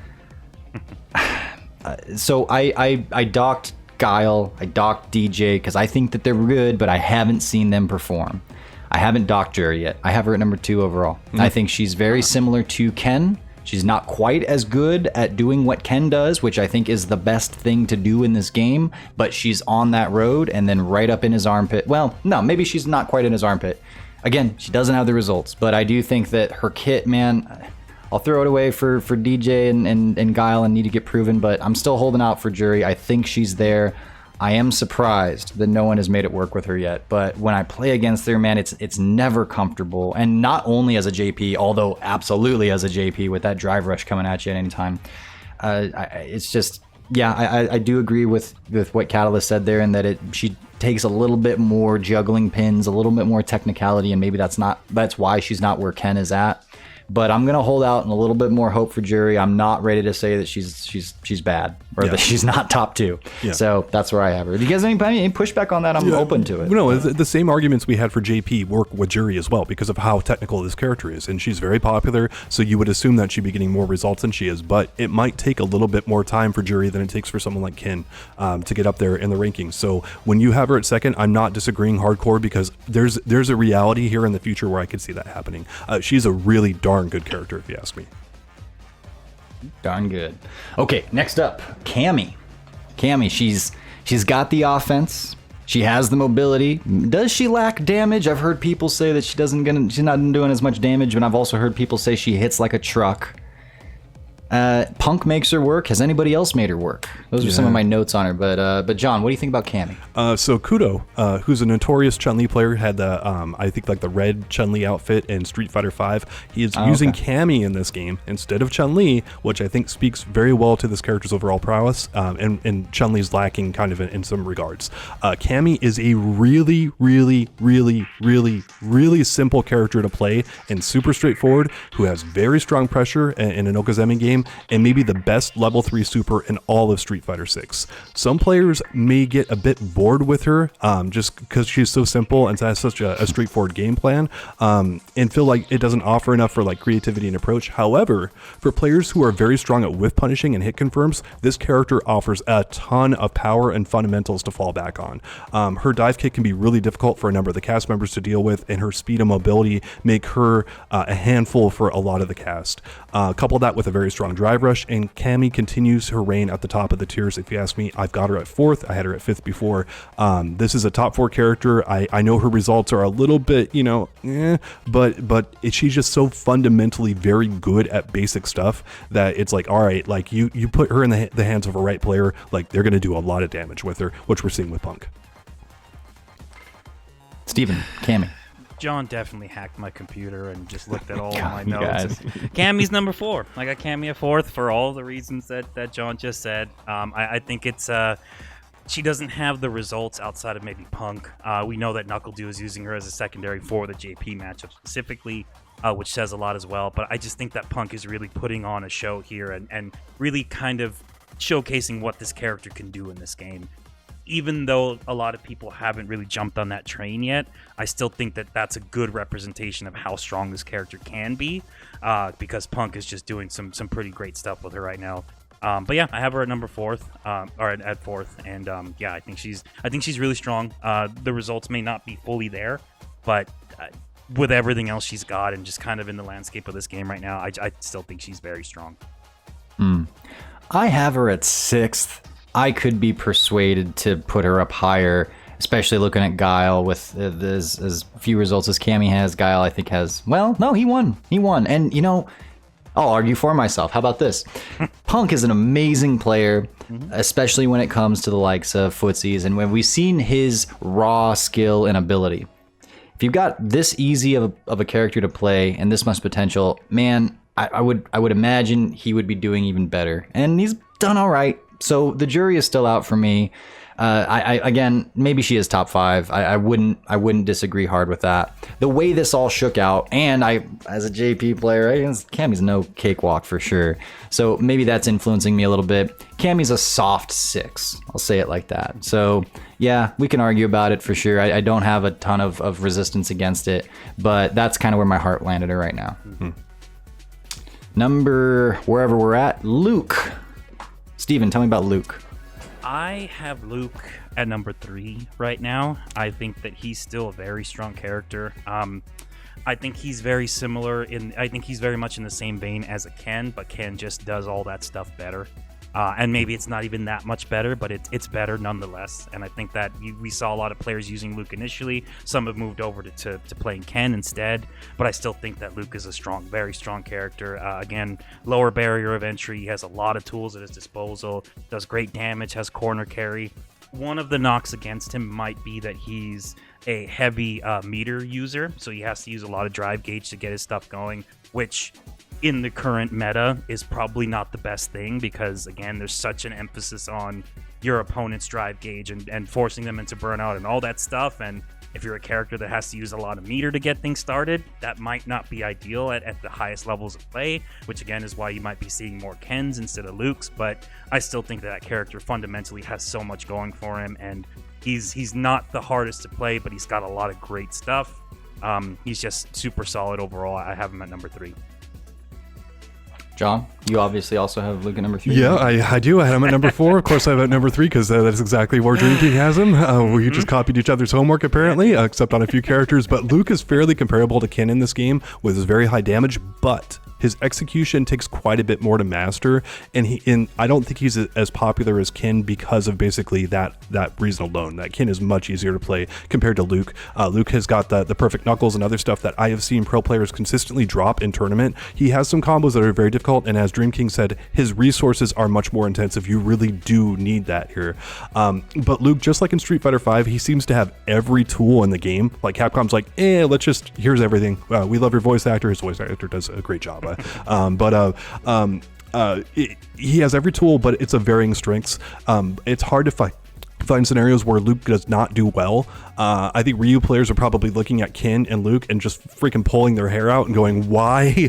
So I docked Guile, I docked Dee Jay because I think that they're good, but I haven't seen them perform. I haven't docked Juri yet. I have her at number 2 overall. I think she's very similar to Ken. She's not quite as good at doing what Ken does, which I think is the best thing to do in this game, but she's on that road and then right up in his armpit. Well, no, maybe she's not quite in his armpit. Again, she doesn't have the results, but I do think that her kit, man, I'll throw it away for DJ and Guile and need to get proven, but I'm still holding out for Juri. I think she's there. I am surprised that no one has made it work with her yet, but when I play against her, man, it's never comfortable. And not only as a JP, although absolutely as a JP with that drive rush coming at you at any time. It's just, yeah, I do agree with what Catalyst said there, and that she takes a little bit more juggling pins, a little bit more technicality, and maybe that's why she's not where Ken is at. But I'm gonna hold out and a little bit more hope for Juri. I'm not ready to say that she's bad or that she's not top 2. Yeah. So that's where I have her. Do you guys have any pushback on that? I'm open to it. No, the same arguments we had for JP work with Juri as well, because of how technical this character is, and she's very popular. So you would assume that she'd be getting more results than she is, but it might take a little bit more time for Juri than it takes for someone like Ken to get up there in the rankings. So when you have her at 2nd, I'm not disagreeing hardcore, because there's a reality here in the future where I could see that happening. She's a really darn good character, if you ask me. Darn good. Okay, next up, Cammy. Cammy, she's got the offense. She has the mobility. Does she lack damage? I've heard people say that she's not doing as much damage, but I've also heard people say she hits like a truck. Punk makes her work. Has anybody else made her work? Those are some of my notes on her. But John, what do you think about Cammy? So Kudo, who's a notorious Chun-Li player, had the I think like the red Chun-Li outfit in Street Fighter V. He is using Cammy in this game instead of Chun-Li, which I think speaks very well to this character's overall prowess. And Chun-Li's lacking kind of in some regards. Cammy is a really, really, really, really, really simple character to play and super straightforward, who has very strong pressure in an Okazemi game, and maybe the best level 3 super in all of Street Fighter 6. Some players may get a bit bored with her just because she's so simple and has such a straightforward game plan, and feel like it doesn't offer enough for like creativity and approach. However, for players who are very strong at whiff punishing and hit confirms, this character offers a ton of power and fundamentals to fall back on. Her dive kick can be really difficult for a number of the cast members to deal with, and her speed and mobility make her a handful for a lot of the cast. Couple that with a very strong drive rush, and Cammy continues her reign at the top of the tiers. If you ask me, I've got her at 4th. I had her at 5th before. This is a top 4 character. I know her results are a little bit, but she's just so fundamentally very good at basic stuff that it's like, all right, like you put her in the hands of a right player, like they're going to do a lot of damage with her, which we're seeing with Punk. Steven, Cammy. John definitely hacked my computer and just looked at all of my You notes. guys. Cammy's number 4. I got Cammy at 4th for all the reasons that John just said. I think it's she doesn't have the results outside of maybe Punk. We know that NuckleDu is using her as a secondary for the JP matchup specifically, which says a lot as well. But I just think that Punk is really putting on a show here and really kind of showcasing what this character can do in this game. Even though a lot of people haven't really jumped on that train yet, I still think that that's a good representation of how strong this character can be, because Punk is just doing some pretty great stuff with her right now. But yeah, I have her at number 4th, or at 4th, and yeah, I think she's really strong. The results may not be fully there, but with everything else she's got and just kind of in the landscape of this game right now, I still think she's very strong. I have her at 6th. I could be persuaded to put her up higher, especially looking at Guile with as few results as Cammy has. Guile, I think, has, well, no, he won. And, you know, I'll argue for myself. How about this? Punk is an amazing player, especially when it comes to the likes of footsies, and when we've seen his raw skill and ability. If you've got this easy of a character to play and this much potential, man, I would imagine he would be doing even better. And he's done all right. So the jury is still out for me. Again, maybe she is top 5. I wouldn't disagree hard with that. The way this all shook out, and as a JP player, Cammy's no cakewalk for sure. So maybe that's influencing me a little bit. Cammy's a soft 6. I'll say it like that. So yeah, we can argue about it for sure. I don't have a ton of resistance against it, but that's kind of where my heart landed her right now. Number, wherever we're at, Luke. Steven, tell me about Luke. I have Luke at number 3 right now. I think that he's still a very strong character. I think he's very similar I think he's very much in the same vein as a Ken, but Ken just does all that stuff better. And maybe it's not even that much better, but it's better nonetheless. And I think that we saw a lot of players using Luke initially. Some have moved over to playing Ken instead. But I still think that Luke is a very strong character. Again, lower barrier of entry. He has a lot of tools at his disposal. Does great damage, has corner carry. One of the knocks against him might be that he's a heavy meter user. So he has to use a lot of drive gauge to get his stuff going, which in the current meta is probably not the best thing, because again, there's such an emphasis on your opponent's drive gauge and forcing them into burnout and all that stuff. And if you're a character that has to use a lot of meter to get things started, that might not be ideal at the highest levels of play, which again is why you might be seeing more Kens instead of Lukes. But I still think that character fundamentally has so much going for him, and he's not the hardest to play, but he's got a lot of great stuff. He's just super solid overall. I have him at number 3. John, you obviously also have Luke at number 3. Yeah, I do. I had him at number 4. Of course, I have at number 3 because that's exactly where DreamKing has him. We just copied each other's homework, apparently, except on a few characters. But Luke is fairly comparable to Ken in this game with his very high damage, but his execution takes quite a bit more to master, and I don't think he's as popular as Ken because of basically that reason alone. That Ken is much easier to play compared to Luke. Luke has got the perfect knuckles and other stuff that I have seen pro players consistently drop in tournament. He has some combos that are very difficult, and as DreamKing said, his resources are much more intensive. You really do need that here. But Luke, just like in Street Fighter V, he seems to have every tool in the game. Like Capcom's like, here's everything. We love your voice actor. His voice actor does a great job. He has every tool, but it's of varying strengths. It's hard to find scenarios where Luke does not do well. I think Ryu players are probably looking at Ken and Luke and just freaking pulling their hair out and going, why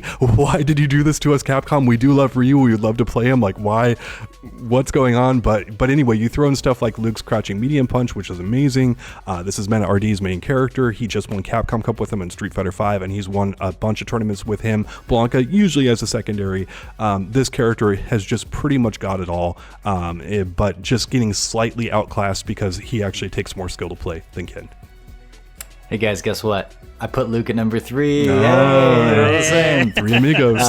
did you do this to us, Capcom? We do love Ryu. We would love to play him. Like, why? What's going on? But anyway, you throw in stuff like Luke's crouching medium punch, which is amazing. This is Mena RD's main character. He just won Capcom Cup with him in Street Fighter V, and he's won a bunch of tournaments with him. Blanka, usually as a secondary. This character has just pretty much got it all, but just getting slightly outclassed because he actually takes more skill to play than Ken. Hey guys, guess what? I put Luke at number 3. Hey. 3 amigos.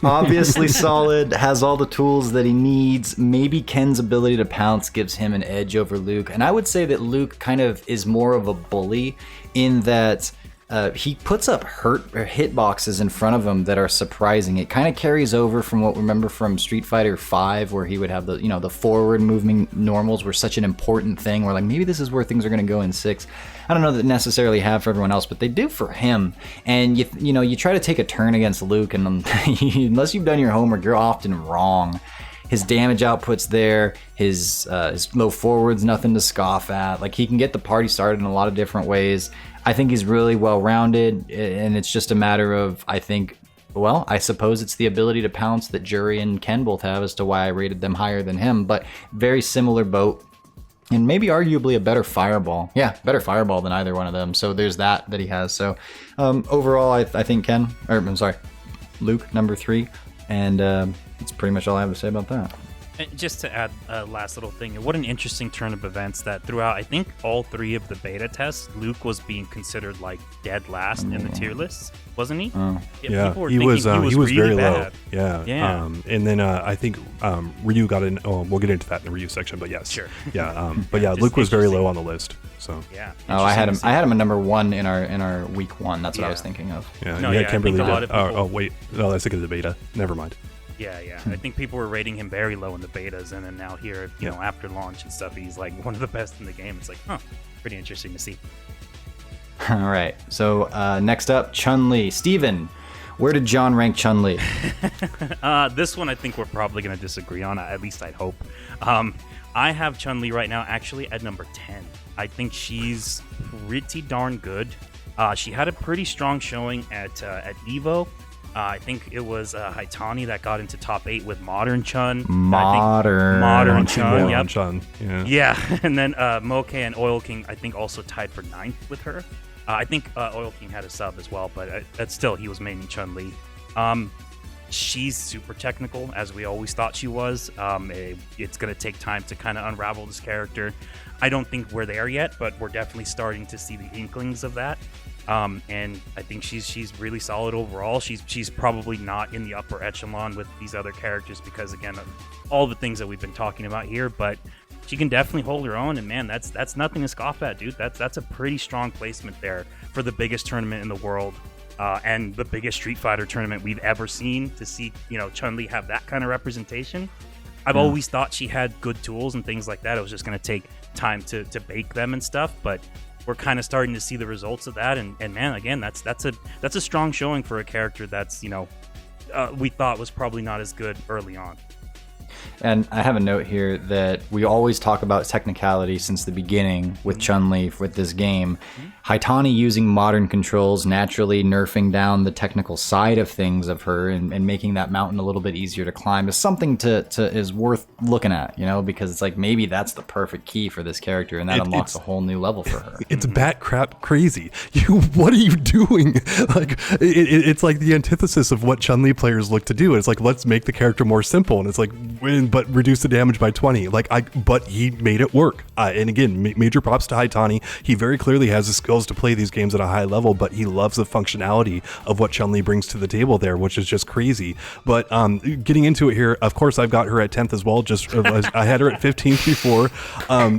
Obviously solid, has all the tools that he needs. Maybe Ken's ability to pounce gives him an edge over Luke. And I would say that Luke kind of is more of a bully in that he puts up hit boxes in front of him that are surprising. It kind of carries over from what we remember from Street Fighter V, where he would have the forward moving normals were such an important thing. Where like maybe this is where things are going to go in 6. I don't know that necessarily have for everyone else, but they do for him. And you try to take a turn against Luke, and unless you've done your homework, you're often wrong. His damage output's there. His low forward's nothing to scoff at. Like, he can get the party started in a lot of different ways. I think he's really well-rounded, and it's just a matter of, I suppose it's the ability to pounce that Juri and Ken both have as to why I rated them higher than him, but very similar boat. And maybe arguably a better fireball. Yeah, better fireball than either one of them. So there's that he has. So overall, I think Luke, number 3. And that's pretty much all I have to say about that. And just to add a last little thing, what an interesting turn of events that throughout, I think, all 3 of the beta tests, Luke was being considered like dead last in the tier lists, wasn't he? Yeah, he was really very bad. low. Yeah. And then I think Ryu got in. Oh, we'll get into that in the Ryu section, but yes. Sure. Yeah. But yeah, Luke was very low on the list. So. Yeah. Oh, I had him at number 1 in our week 1. That's what I was thinking of. Yeah. No, you had Kimberly. People... No, that's because of the beta. Never mind. Yeah. I think people were rating him very low in the betas, and then now here, you know, after launch and stuff, he's like one of the best in the game. It's like, pretty interesting to see. All right. So next up, Chun-Li. Steven, where did John rank Chun-Li? This one I think we're probably going to disagree on. At least I'd hope. I have Chun-Li right now actually at number 10. I think she's pretty darn good. She had a pretty strong showing at EVO. I think it was Haitani that got into top 8 with Modern Chun. Modern Chun, yep. Chun. Yeah, and then Moke and Oil King, I think, also tied for 9th with her. I think Oil King had a sub as well, but still, he was mainly Chun-Li. She's super technical, as we always thought she was. It's going to take time to kind of unravel this character. I don't think we're there yet, but we're definitely starting to see the inklings of that. And I think she's really solid overall. She's probably not in the upper echelon with these other characters because, again, of all the things that we've been talking about here, but she can definitely hold her own, and man, that's nothing to scoff at, dude. That's a pretty strong placement there for the biggest tournament in the world, and the biggest Street Fighter tournament we've ever seen. To see, Chun-Li have that kind of representation. I've always thought she had good tools and things like that. It was just going to take time to bake them and stuff, but we're kind of starting to see the results of that, and man, again, that's a strong showing for a character that's we thought was probably not as good early on. And I have a note here that we always talk about technicality since the beginning with Chun-Li with this game. Haitani using modern controls, naturally nerfing down the technical side of things of her and making that mountain a little bit easier to climb is something is worth looking at, because it's like maybe that's the perfect key for this character, and that unlocks a whole new level for her. It's bat crap crazy. What are you doing? Like it's like the antithesis of what Chun-Li players look to do. It's like, let's make the character more simple, and it's like, but reduce the damage by 20. But he made it work. And again, major props to Haitani. He very clearly has the skills to play these games at a high level, but he loves the functionality of what Chun-Li brings to the table there, which is just crazy. But getting into it here, of course, I've got her at 10th as well. Just I had her at 15th before.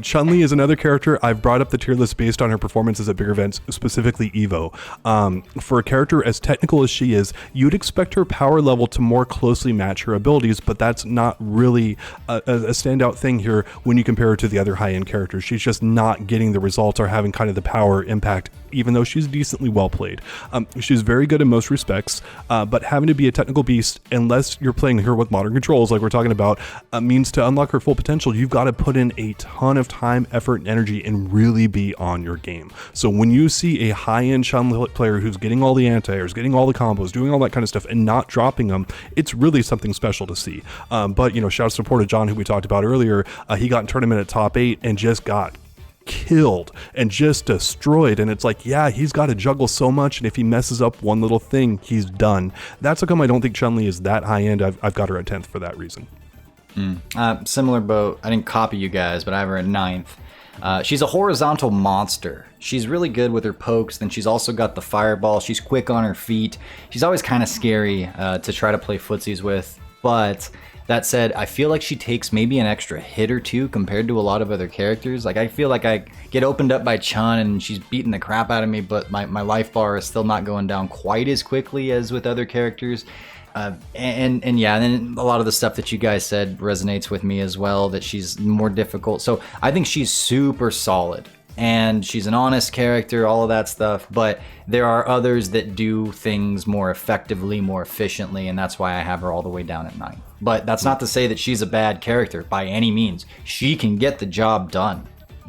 Chun-Li is another character. I've brought up the tier list based on her performances at bigger events, specifically EVO. For a character as technical as she is, you'd expect her power level to more closely match her abilities, but that's not really a standout thing here when you compare her to the other high-end characters. She's just not getting the results or having kind of the power impact, even though she's decently well played. She's very good in most respects, but having to be a technical beast, unless you're playing her with modern controls like we're talking about, means to unlock her full potential, you've got to put in a ton of time, effort, and energy and really be on your game. So when you see a high-end Chun-Li player who's getting all the anti-airs, getting all the combos, doing all that kind of stuff, and not dropping them, it's really something special to see. But shout out to Porta John, who we talked about earlier. He got in tournament at top 8 and just got killed and just destroyed, and it's like, yeah, he's got to juggle so much, and if he messes up one little thing, he's done. That's how come I don't think Chun-Li is that high end. I've got her at 10th for that reason. Similar boat. I didn't copy you guys, but I have her at 9th. She's a horizontal monster. She's really good with her pokes, then she's also got the fireball. She's quick on her feet. She's always kind of scary to try to play footsies with, but That said, I feel like she takes maybe an extra hit or two compared to a lot of other characters. Like, I feel like I get opened up by Chun and she's beating the crap out of me, but my life bar is still not going down quite as quickly as with other characters. And then a lot of the stuff that you guys said resonates with me as well, that she's more difficult. So I think she's super solid. And she's an honest character, all of that stuff, but there are others that do things more effectively, more efficiently, and that's why I have her all the way down at 9. But that's not to say that she's a bad character by any means. She can get the job done,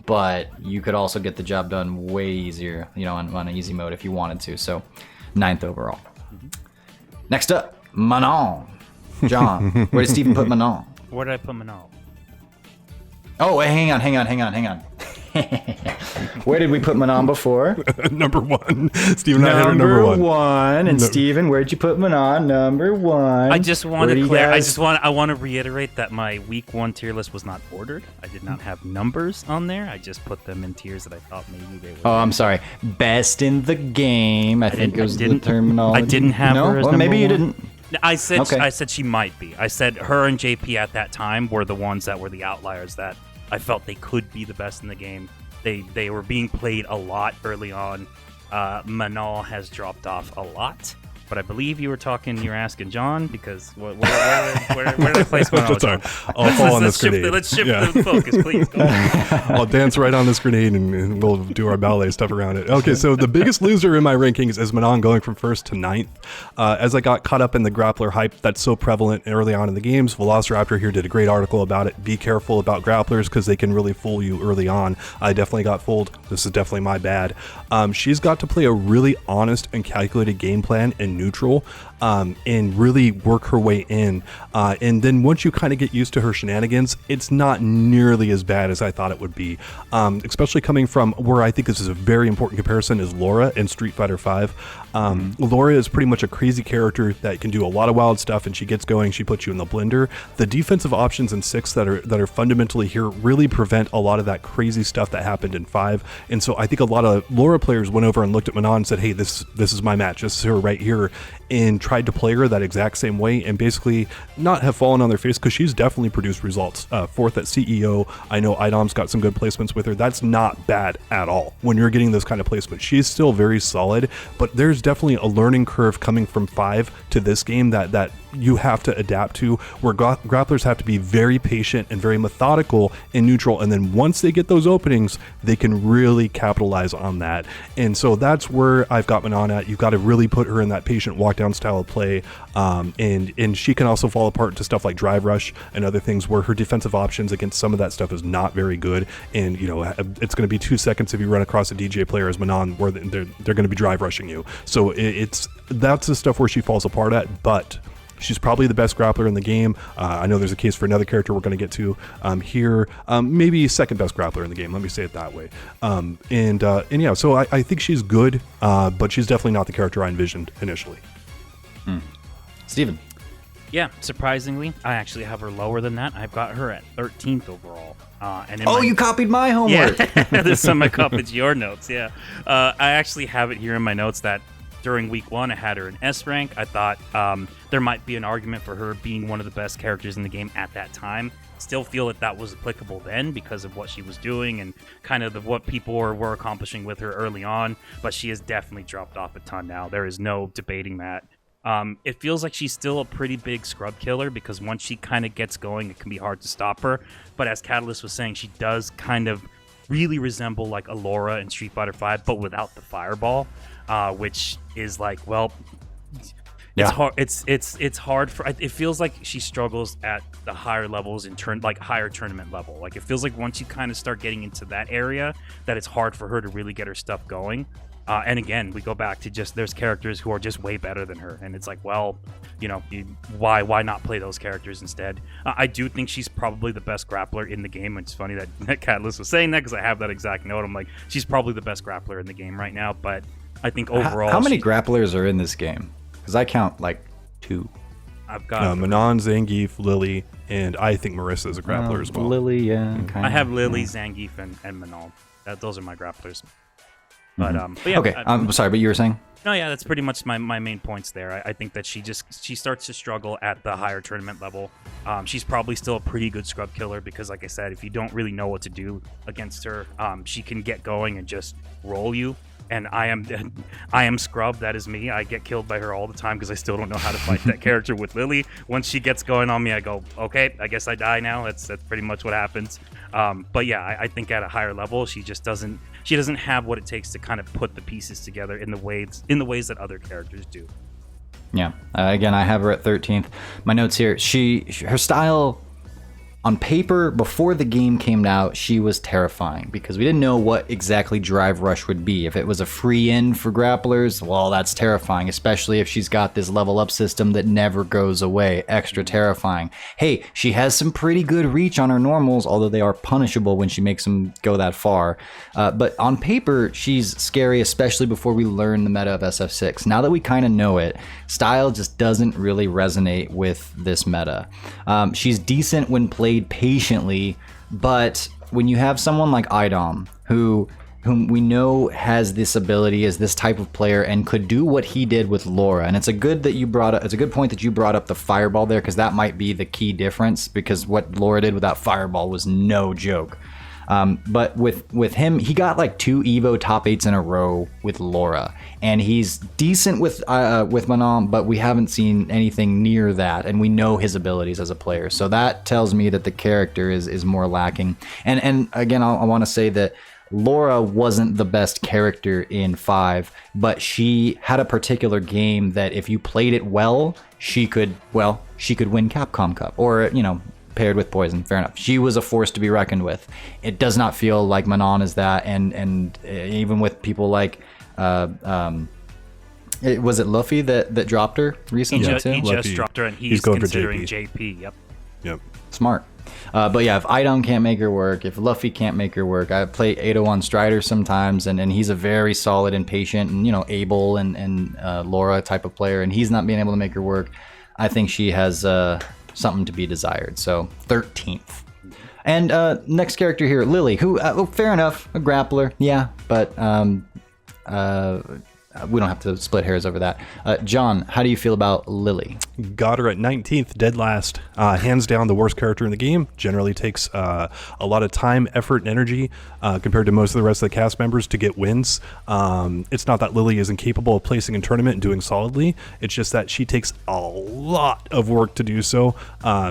but you could also get the job done way easier, on an easy mode if you wanted to. So 9th overall. Next up, Manon. John, where did Steven put Manon? Where did I put Manon? Oh, hang on. Where did we put Manon before? Number 1. Steven, I had her number 1. Number 1. And Steven, where'd you put Manon? Number 1. I just want to clear. I want to reiterate that my week 1 tier list was not ordered. I did not have numbers on there. I just put them in tiers that I thought maybe they would. Oh, I'm sorry. Best in the game. I think it was the terminology. I didn't have her as number maybe 1. You didn't. I said Okay. I said she might be. I said her and JP at that time were the ones that were the outliers that I felt they could be the best in the game. They were being played a lot early on. Manon has dropped off a lot. But I believe you were asking John, because where did I place Manon? Sorry, I'll fall on this grenade. Let's shift the focus, please. Go on. I'll dance right on this grenade and we'll do our ballet stuff around it. Okay, so the biggest loser in my rankings is Manon going from 1st to 9th. As I got caught up in the grappler hype that's so prevalent early on in the games, Velociraptor here did a great article about it. Be careful about grapplers because they can really fool you early on. I definitely got fooled. This is definitely my bad. She's got to play a really honest and calculated game plan in neutral, and really work her way in. And then once you kind of get used to her shenanigans, it's not nearly as bad as I thought it would be. Especially coming from where I think this is a very important comparison is Laura in Street Fighter V. Laura is pretty much a crazy character that can do a lot of wild stuff, and she gets going, she puts you in the blender. The defensive options in 6 that are fundamentally here really prevent a lot of that crazy stuff that happened in 5. And so I think a lot of Laura players went over and looked at Manon and said, hey, this is my match, this is her right here, and tried to play her that exact same way and basically not have fallen on their face, because she's definitely produced results. 4th at CEO. I know IDOM's got some good placements with her. That's not bad at all when you're getting this kind of placement. She's still very solid, but there's definitely a learning curve coming from 5 to this game that you have to adapt to, where grapplers have to be very patient and very methodical in neutral, and then once they get those openings, they can really capitalize on that. And so that's where I've got Manon at. You've got to really put her in that patient walk down style of play, and she can also fall apart into stuff like drive rush and other things where her defensive options against some of that stuff is not very good. And it's going to be 2 seconds if you run across a DJ player as Manon where they're going to be drive rushing you. So that's the stuff where she falls apart at, but she's probably the best grappler in the game. I know there's a case for another character we're going to get to here. Maybe second best grappler in the game. Let me say it that way. And yeah, so I think she's good, but she's definitely not the character I envisioned initially. Steven. Yeah, surprisingly, I actually have her lower than that. I've got her at 13th overall. You copied my homework. Yeah, this time I copied your notes, yeah. I actually have it here in my notes that during week 1, I had her in S rank. I thought there might be an argument for her being one of the best characters in the game at that time. Still feel that was applicable then because of what she was doing and kind of what people were accomplishing with her early on, but she has definitely dropped off a ton now. There is no debating that. It feels like she's still a pretty big scrub killer because once she kind of gets going, it can be hard to stop her. But as Catalyst was saying, she does kind of really resemble like a Laura in Street Fighter V, but without the fireball, which is like, well, it's hard. It's hard for. It feels like she struggles at the higher levels in higher tournament level. Like it feels like once you kind of start getting into that area, that it's hard for her to really get her stuff going. And again, we go back to just there's characters who are just way better than her, and it's like, well, why not play those characters instead? I do think she's probably the best grappler in the game. It's funny that Catalyst was saying that because I have that exact note. I'm like, she's probably the best grappler in the game right now. But I think overall, how many grapplers are in this game? Because I count like 2. I've got Manon, Zangief, Lily, and I think Marisa is a grappler as well. Lily, yeah. I have Lily, Zangief, and Manon. Those are my grapplers. But yeah. Okay, I'm sorry, but you were saying? No, yeah, that's pretty much my main points there. I think that she starts to struggle at the higher tournament level. She's probably still a pretty good scrub killer because, like I said, if you don't really know what to do against her, she can get going and just roll you. And I am scrub. That is me. I get killed by her all the time because I still don't know how to fight that character with Lily. Once she gets going on me, I go, okay, I guess I die now. That's pretty much what happens. But yeah, I think at a higher level, she just doesn't have what it takes to kind of put the pieces together in the ways that other characters do. Yeah. Again, I have her at 13th. My notes here. Her style. On paper, before the game came out, she was terrifying because we didn't know what exactly Drive Rush would be. If it was a free in for grapplers, well, that's terrifying, especially if she's got this level up system that never goes away. Extra terrifying. Hey, she has some pretty good reach on her normals, although they are punishable when she makes them go that far. But on paper, she's scary, especially before we learn the meta of SF6. Now that we kind of know it, style just doesn't really resonate with this meta. She's decent when played patiently, but when you have someone like Idom, whom we know has this ability as this type of player and could do what he did with Laura, and it's a good point that you brought up the fireball there, because that might be the key difference, because what Laura did with that fireball was no joke. But with him, he got like 2 EVO top 8s in a row with Laura, and he's decent with Manon, but we haven't seen anything near that, and we know his abilities as a player. So that tells me that the character is more lacking. And again, I want to say that Laura wasn't the best character in 5, but she had a particular game that if you played it well, she could win Capcom Cup, or paired with Poison. Fair enough. She was a force to be reckoned with. It does not feel like Manon is that, and even with people like was it Luffy that dropped her recently too? He just dropped her, and he's considering JP. Yep. Smart. But yeah, if Idom can't make her work, if Luffy can't make her work, I play 801 Strider sometimes, and he's a very solid and patient and able and Laura type of player, and he's not being able to make her work. I think she has something to be desired. So 13th. And next character here, Lily, who fair enough, a grappler, yeah, but we don't have to split hairs over that. John, how do you feel about Lily? Got her at 19th, dead last. Hands down the worst character in the game. Generally takes a lot of time, effort, and energy compared to most of the rest of the cast members to get wins. It's not that Lily is incapable of placing in tournament and doing solidly. It's just that she takes a lot of work to do so.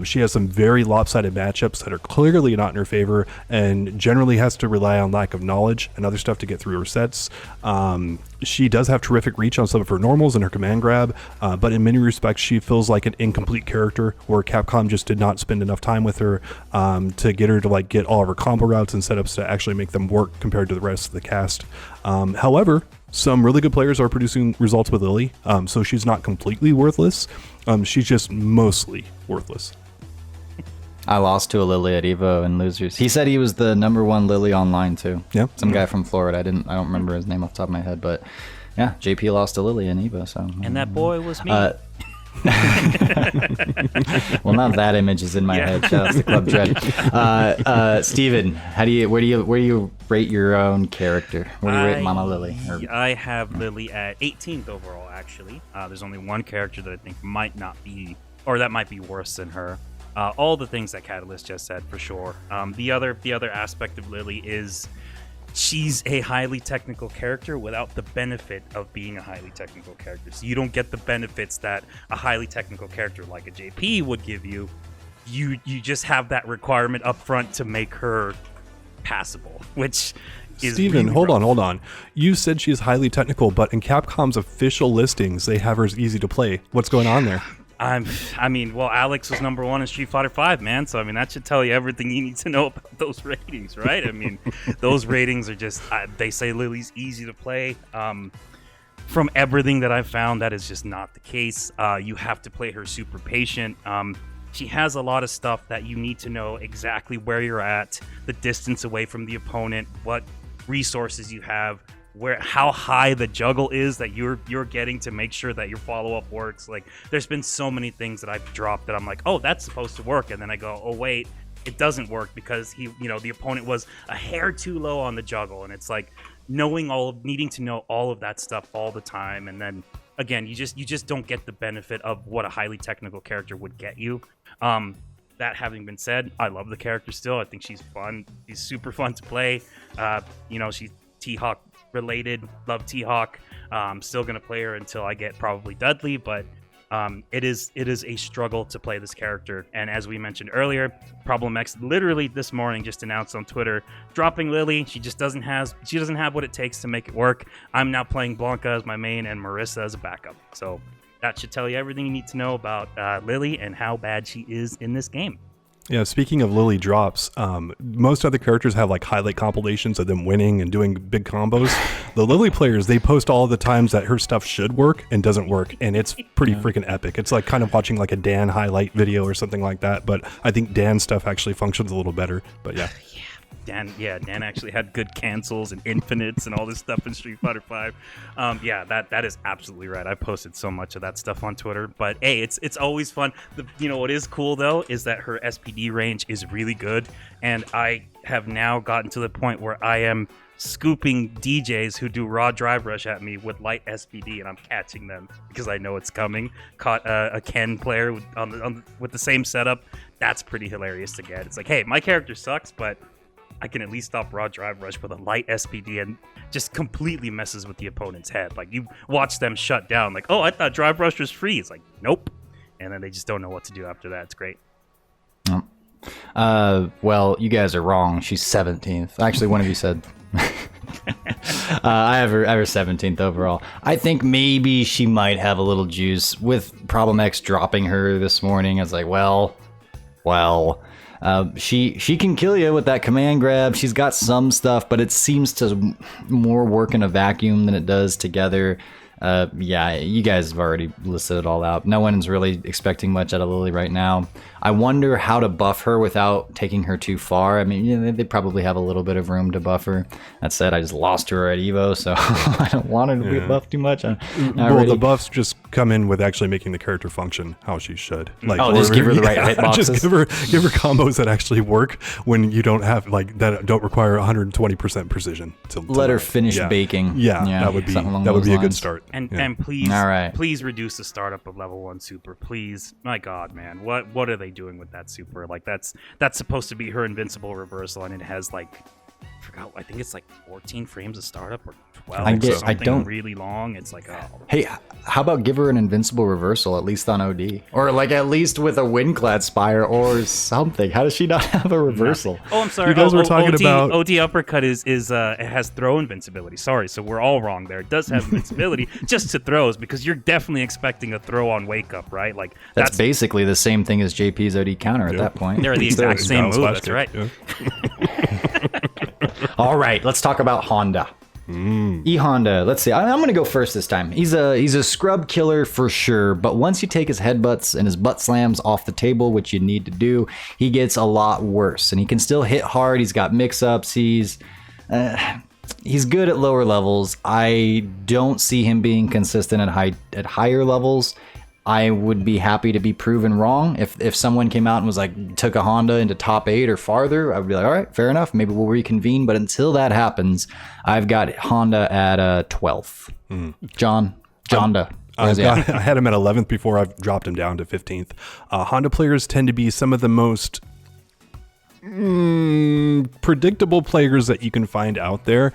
She has some very lopsided matchups that are clearly not in her favor, and generally has to rely on lack of knowledge and other stuff to get through her sets. She does have terrific reach on some of her normals and her command grab, but in many respects she feels like an incomplete character, where Capcom just did not spend enough time with her to get her to get all of her combo routes and setups to actually make them work compared to the rest of the cast. However, some really good players are producing results with Lily, so she's not completely worthless. She's just mostly worthless. I lost to a Lily at EVO and Losers. He said he was the #1 Lily online too. Yeah. Some guy from Florida. I don't remember his name off the top of my head, but yeah, JP lost to Lily in EVO. So. And that boy was me. Well, now that image is in my head. Shout out to Club Dread. Steven, where do you rate your own character? Where do you rate Mama Lily? I have Lily at 18th overall. Actually, there's only one character that I think might be worse than her. All the things that Catalyst just said, for sure. The other aspect of Lily is she's a highly technical character without the benefit of being a highly technical character. So you don't get the benefits that a highly technical character like a JP would give you. You just have that requirement up front to make her passable, which is Steven, really hold rough. on. You said she's highly technical, but in Capcom's official listings, they have her as easy to play. What's going on there? Well, Alex was #1 in Street Fighter V, man. So, that should tell you everything you need to know about those ratings, right? Those ratings are just, they say Lily's easy to play. From everything that I've found, that is just not the case. You have to play her super patient. She has a lot of stuff that you need to know exactly where you're at, the distance away from the opponent, what resources you have, how high the juggle is that you're getting to make sure that your follow-up works. There's been so many things that I've dropped that I'm like, oh, that's supposed to work, and then I go, oh wait, it doesn't work because the opponent was a hair too low on the juggle, and it's like, needing to know all of that stuff all the time, and then again, you just don't get the benefit of what a highly technical character would get you. That having been said, I love the character still. I think she's fun. She's super fun to play. She's T-Hawk related. Love T-Hawk. I'm still gonna play her until I get probably Dudley, but it is a struggle to play this character. And as we mentioned earlier, Problem X literally this morning just announced on Twitter dropping Lily. She doesn't have what it takes to make it work. I'm now playing Blanka as my main and Marisa as a backup. So that should tell you everything you need to know about Lily and how bad she is in this game. Yeah, speaking of Lily drops, most other characters have like highlight compilations of them winning and doing big combos. The Lily players, they post all the times that her stuff should work and doesn't work, and it's pretty freaking epic. It's like kind of watching like a Dan highlight video or something like that, but I think Dan's stuff actually functions a little better, but yeah. Dan actually had good cancels and infinites and all this stuff in Street Fighter V. That is absolutely right. I posted so much of that stuff on Twitter, but hey, it's always fun. What is cool though is that her SPD range is really good, and I have now gotten to the point where I am scooping DJs who do raw drive rush at me with light SPD, and I'm catching them because I know it's coming. Caught a Ken player with the same setup. That's pretty hilarious to get. It's like, hey, my character sucks, but I can at least stop raw drive rush with a light SPD, and just completely messes with the opponent's head. Like, you watch them shut down. Like, oh, I thought drive rush was free. It's like, nope. And then they just don't know what to do after that. It's great. Well, you guys are wrong. She's 17th. Actually, one of you said. I have her 17th overall. I think maybe she might have a little juice with Problem X dropping her this morning. I was like, well. She can kill you with that command grab. She's got some stuff, but it seems to more work in a vacuum than it does together. You guys have already listed it all out. No one's really expecting much out of Lily right now. I wonder how to buff her without taking her too far. I mean, they probably have a little bit of room to buff her. That said, I just lost her at EVO, so I don't want her to be buffed too much. The buffs just come in with actually making the character function how she should. Like, just give her the right hitboxes. Just give her combos that actually work when you don't have that don't require 120% precision. Let her finish baking. Yeah, that would be a good start. And please reduce the startup of level 1 super, please. My God, man, what are they doing with that super? Like, that's supposed to be her invincible reversal, and it has like, I think it's like 14 frames of startup or 12 I don't really long. It's like, oh. Hey, how about give her an invincible reversal, at least on OD? Or like at least with a Windclad Spire or something. How does she not have a reversal? Nothing. Oh, I'm sorry. You guys were talking about OD uppercut is it has throw invincibility. Sorry, so we're all wrong there. It does have invincibility just to throws, because you're definitely expecting a throw on wake up, right? Like that's basically the same thing as JP's OD counter at that point. They're the exact same move. That's right. Yeah. All right, let's talk about Honda. E-Honda, let's see. I'm going to go first this time. He's a scrub killer for sure, but once you take his headbutts and his butt slams off the table, which you need to do, he gets a lot worse. And he can still hit hard. He's got mix-ups. He's good at lower levels. I don't see him being consistent at higher levels. I would be happy to be proven wrong. If someone came out and was like, took a Honda into top 8 or farther, I would be like, all right, fair enough. Maybe we'll reconvene. But until that happens, I've got Honda at 12th. Jonda. I had him at 11th before I've dropped him down to 15th. Honda players tend to be some of the most predictable players that you can find out there,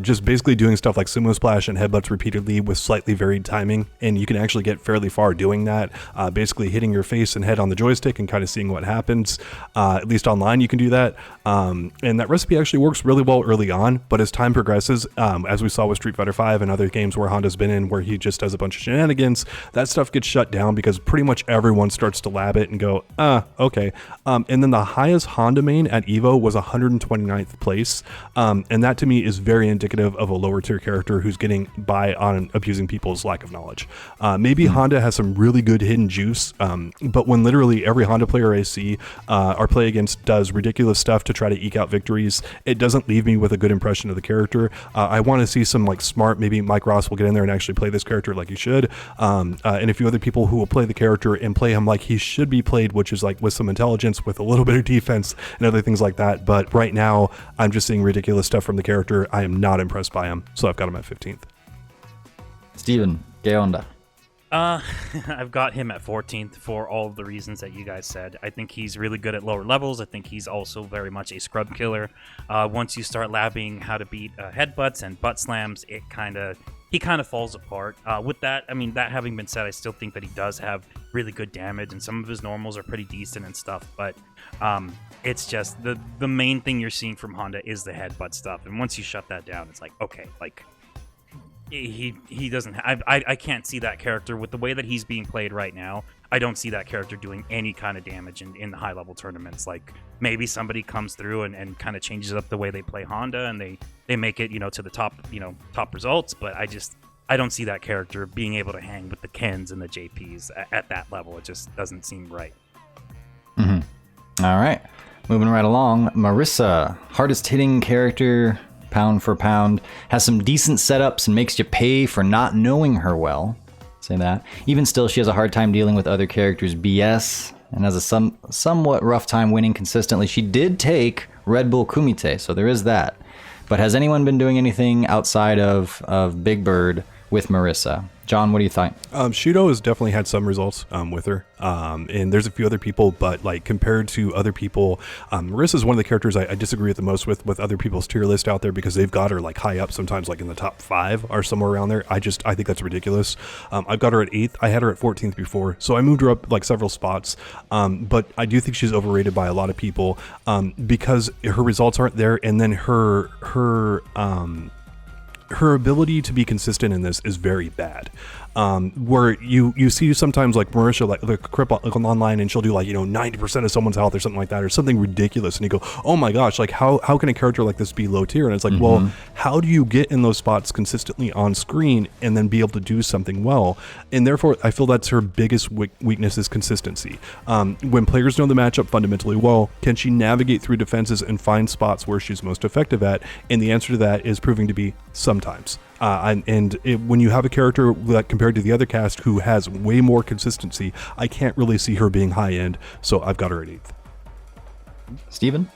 just basically doing stuff like sumo splash and headbutts repeatedly with slightly varied timing, and you can actually get fairly far doing that, basically hitting your face and head on the joystick and kind of seeing what happens. At least online you can do that, and that recipe actually works really well early on, but as time progresses, as we saw with Street Fighter V and other games where Honda's been in, where he just does a bunch of shenanigans, that stuff gets shut down because pretty much everyone starts to lab it and go, okay. And then the highest Honda main at EVO was 129th place, and that to me is very indicative of a lower tier character who's getting by on abusing people's lack of knowledge. Maybe Honda has some really good hidden juice, but when literally every Honda player I see or play against does ridiculous stuff to try to eke out victories, it doesn't leave me with a good impression of the character. I want to see some like smart, maybe Mike Ross will get in there and actually play this character like he should, and a few other people who will play the character and play him like he should be played, which is like with some intelligence, with a little bit of defense and other things like that. But right now, I'm just seeing ridiculous stuff from the character. I am not impressed by him, so I've got him at 15th. Steven, ¿qué onda? I've got him at 14th for all of the reasons that you guys said. I think he's really good at lower levels. I think he's also very much a scrub killer. Once you start labbing how to beat headbutts and butt slams, he kind of falls apart. With that, I mean, that having been said, I still think that he does have really good damage, and some of his normals are pretty decent and stuff. But it's just the main thing you're seeing from Honda is the headbutt stuff, and once you shut that down, it's like, okay, like. He doesn't. I can't see that character with the way that he's being played right now. I don't see that character doing any kind of damage in the high level tournaments. Like maybe somebody comes through and kind of changes up the way they play Honda and they make it to the top results. But I don't see that character being able to hang with the Kens and the JPs at that level. It just doesn't seem right. Mm-hmm. All right, moving right along. Marisa, hardest hitting character. Pound for pound, has some decent setups and makes you pay for not knowing her well. Say that. Even still, she has a hard time dealing with other characters' BS and has a somewhat rough time winning consistently. She did take Red Bull Kumite, so there is that. But has anyone been doing anything outside of Big Bird with Marisa? John, what do you think? Shudo has definitely had some results with her, and there's a few other people, but like compared to other people, Marissa is one of the characters I disagree with the most with other people's tier list out there because they've got her like high up, sometimes like in the top 5 or somewhere around there. I think that's ridiculous. I've got her at 8th. I had her at 14th before, so I moved her up like several spots. But I do think she's overrated by a lot of people because her results aren't there, and then her ability to be consistent in this is very bad. Where you see sometimes like Marisa like the crip online and she'll do like 90% of someone's health or something like that or something ridiculous, and you go, oh my gosh, like how can a character like this be low tier? And it's like, well, how do you get in those spots consistently on screen and then be able to do something well? And therefore I feel that's her biggest weakness is consistency. When players know the matchup fundamentally well, can she navigate through defenses and find spots where she's most effective at? And the answer to that is proving to be sometimes. When you have a character that compared to the other cast who has way more consistency, I can't really see her being high end, so I've got her at 8th. Steven?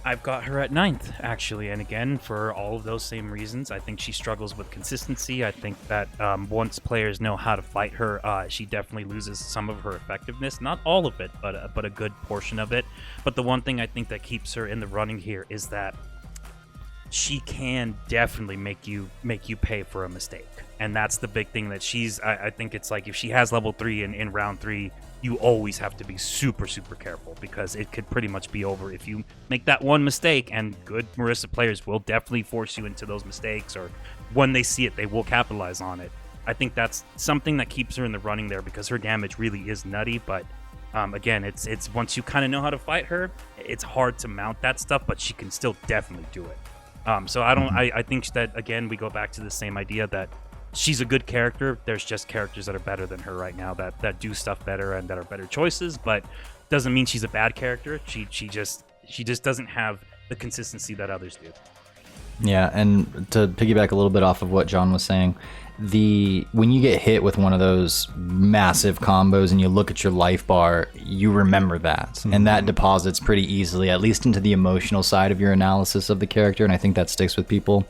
I've got her at 9th, actually, and again, for all of those same reasons. I think she struggles with consistency. I think that once players know how to fight her, she definitely loses some of her effectiveness. Not all of it, but a good portion of it. But the one thing I think that keeps her in the running here is that she can definitely make you pay for a mistake, and that's the big thing that I think it's like if she has level 3 in round 3, you always have to be super careful because it could pretty much be over if you make that one mistake, and good Marisa players will definitely force you into those mistakes, or when they see it they will capitalize on it. I think that's something that keeps her in the running there because her damage really is nutty, but again, it's once you kind of know how to fight her, it's hard to mount that stuff, but she can still definitely do it. So I think that, again, we go back to the same idea that she's a good character. There's just characters that are better than her right now that do stuff better and that are better choices, but doesn't mean she's a bad character. She just doesn't have the consistency that others do. Yeah, and to piggyback a little bit off of what John was saying, when you get hit with one of those massive combos and you look at your life bar, you remember that, and that deposits pretty easily, at least into the emotional side of your analysis of the character, and I think that sticks with people.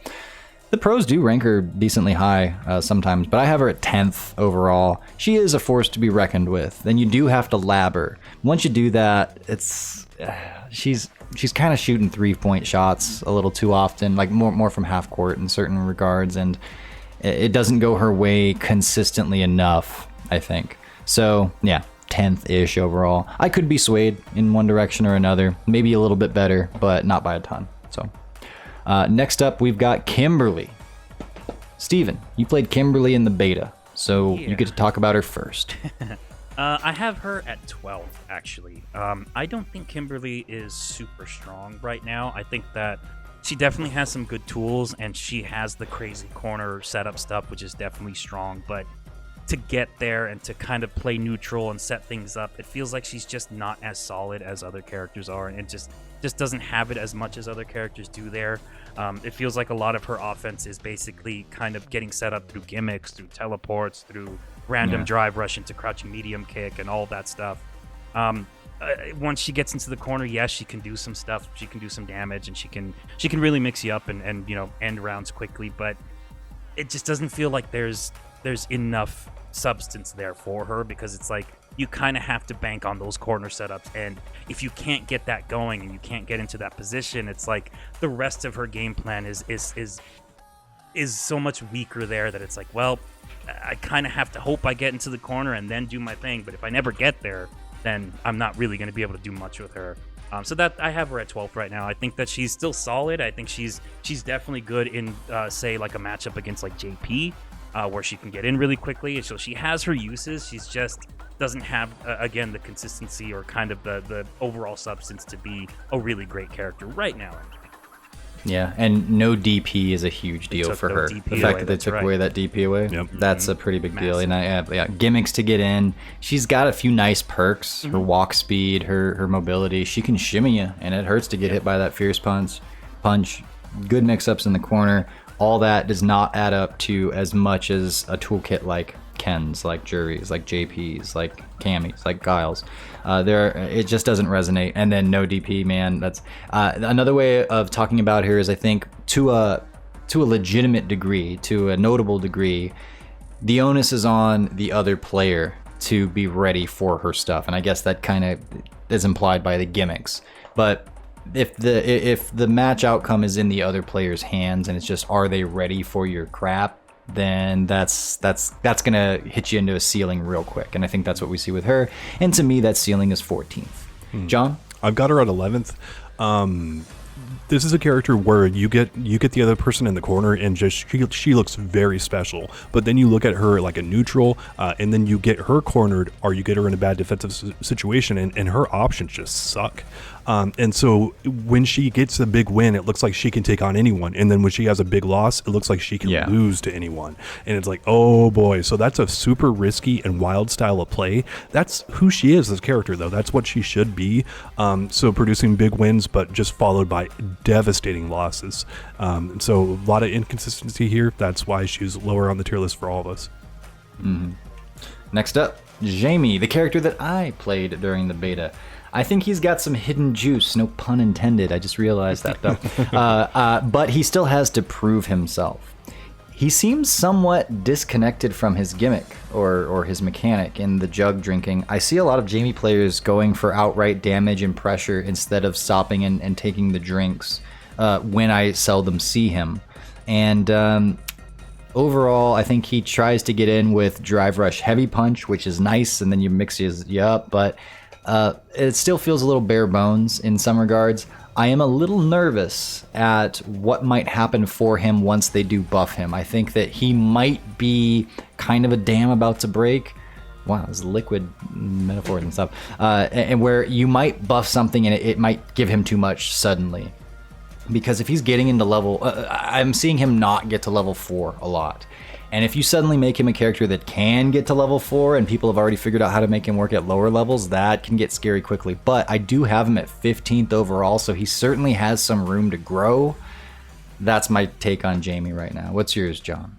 The pros do rank her decently high sometimes, but I have her at 10th overall. She is a force to be reckoned with. Then you do have to lab her. Once you do that, she's kind of shooting 3-point shots a little too often, like more from half court in certain regards, and it doesn't go her way consistently enough, I think. So yeah, 10th-ish overall. I could be swayed in one direction or another, maybe a little bit better, but not by a ton. So next up, we've got Kimberly. Steven, you played Kimberly in the beta, so you get to talk about her first. I have her at 12th, actually. I don't think Kimberly is super strong right now. I think that she definitely has some good tools, and she has the crazy corner setup stuff, which is definitely strong, but to get there and to kind of play neutral and set things up, it feels like she's just not as solid as other characters are, and it just doesn't have it as much as other characters do there. It feels like a lot of her offense is basically kind of getting set up through gimmicks, through teleports, through random drive rush into crouching medium kick and all that stuff. once she gets into the corner, yes, she can do some stuff. She can do some damage, and she can really mix you up and end rounds quickly. But it just doesn't feel like there's enough substance there for her, because it's like you kind of have to bank on those corner setups, and if you can't get that going and you can't get into that position, it's like the rest of her game plan is so much weaker there that it's like, well, I kind of have to hope I get into the corner and then do my thing, but if I never get there, then I'm not really going to be able to do much with her. So that I have her at 12th right now. I think that she's still solid. I think she's definitely good in say like a matchup against like JP, where she can get in really quickly. So she has her uses. She's just doesn't have again the consistency or kind of the overall substance to be a really great character right now. Yeah, and no DP is a huge deal for her. DP the fact away, that they took right. away that DP away, that's a pretty big deal. Massive. And yeah, gimmicks to get in. She's got a few nice perks. Her walk speed, her mobility. She can shimmy you, and it hurts to get hit by that fierce punch. Good mix-ups in the corner. All that does not add up to as much as a toolkit like Ken's, like Juri's, like JP's, like Cammy's, like Guile's. It just doesn't resonate. And then no DP, man. That's another way of talking about her is, I think, to a legitimate degree, to a notable degree, the onus is on the other player to be ready for her stuff. And I guess that kind of is implied by the gimmicks. But if the match outcome is in the other player's hands and it's just, are they ready for your crap, then that's gonna hit you into a ceiling real quick. And I think that's what we see with her. And to me, that ceiling is 14th. John? I've got her at 11th. This is a character where you get the other person in the corner and just she looks very special. But then you look at her like a neutral, and then you get her cornered, or you get her in a bad defensive situation, and her options just suck. And so when she gets a big win, it looks like she can take on anyone. And then when she has a big loss, it looks like she can lose to anyone. And it's like, oh boy. So that's a super risky and wild style of play. That's who she is as a character, though. That's what she should be. So producing big wins, but just followed by devastating losses. So a lot of inconsistency here. That's why she's lower on the tier list for all of us. Mm-hmm. Next up, Jamie, the character that I played during the beta. I think he's got some hidden juice, no pun intended. I just realized that, though. But he still has to prove himself. He seems somewhat disconnected from his gimmick or his mechanic in the jug drinking. I see a lot of Jamie players going for outright damage and pressure instead of stopping and taking the drinks when I seldom see him. And overall, I think he tries to get in with Drive Rush Heavy Punch, which is nice, and then you mix you up, but it still feels a little bare bones in some regards. I am a little nervous at what might happen for him once they do buff him. I think that he might be kind of a dam about to break. Wow, this liquid metaphors and stuff. And where you might buff something and it might give him too much suddenly. Because if he's getting into level... I'm seeing him not get to level 4 a lot. And if you suddenly make him a character that can get to level 4 and people have already figured out how to make him work at lower levels, that can get scary quickly. But I do have him at 15th overall, so he certainly has some room to grow. That's my take on Jamie right now. What's yours, John?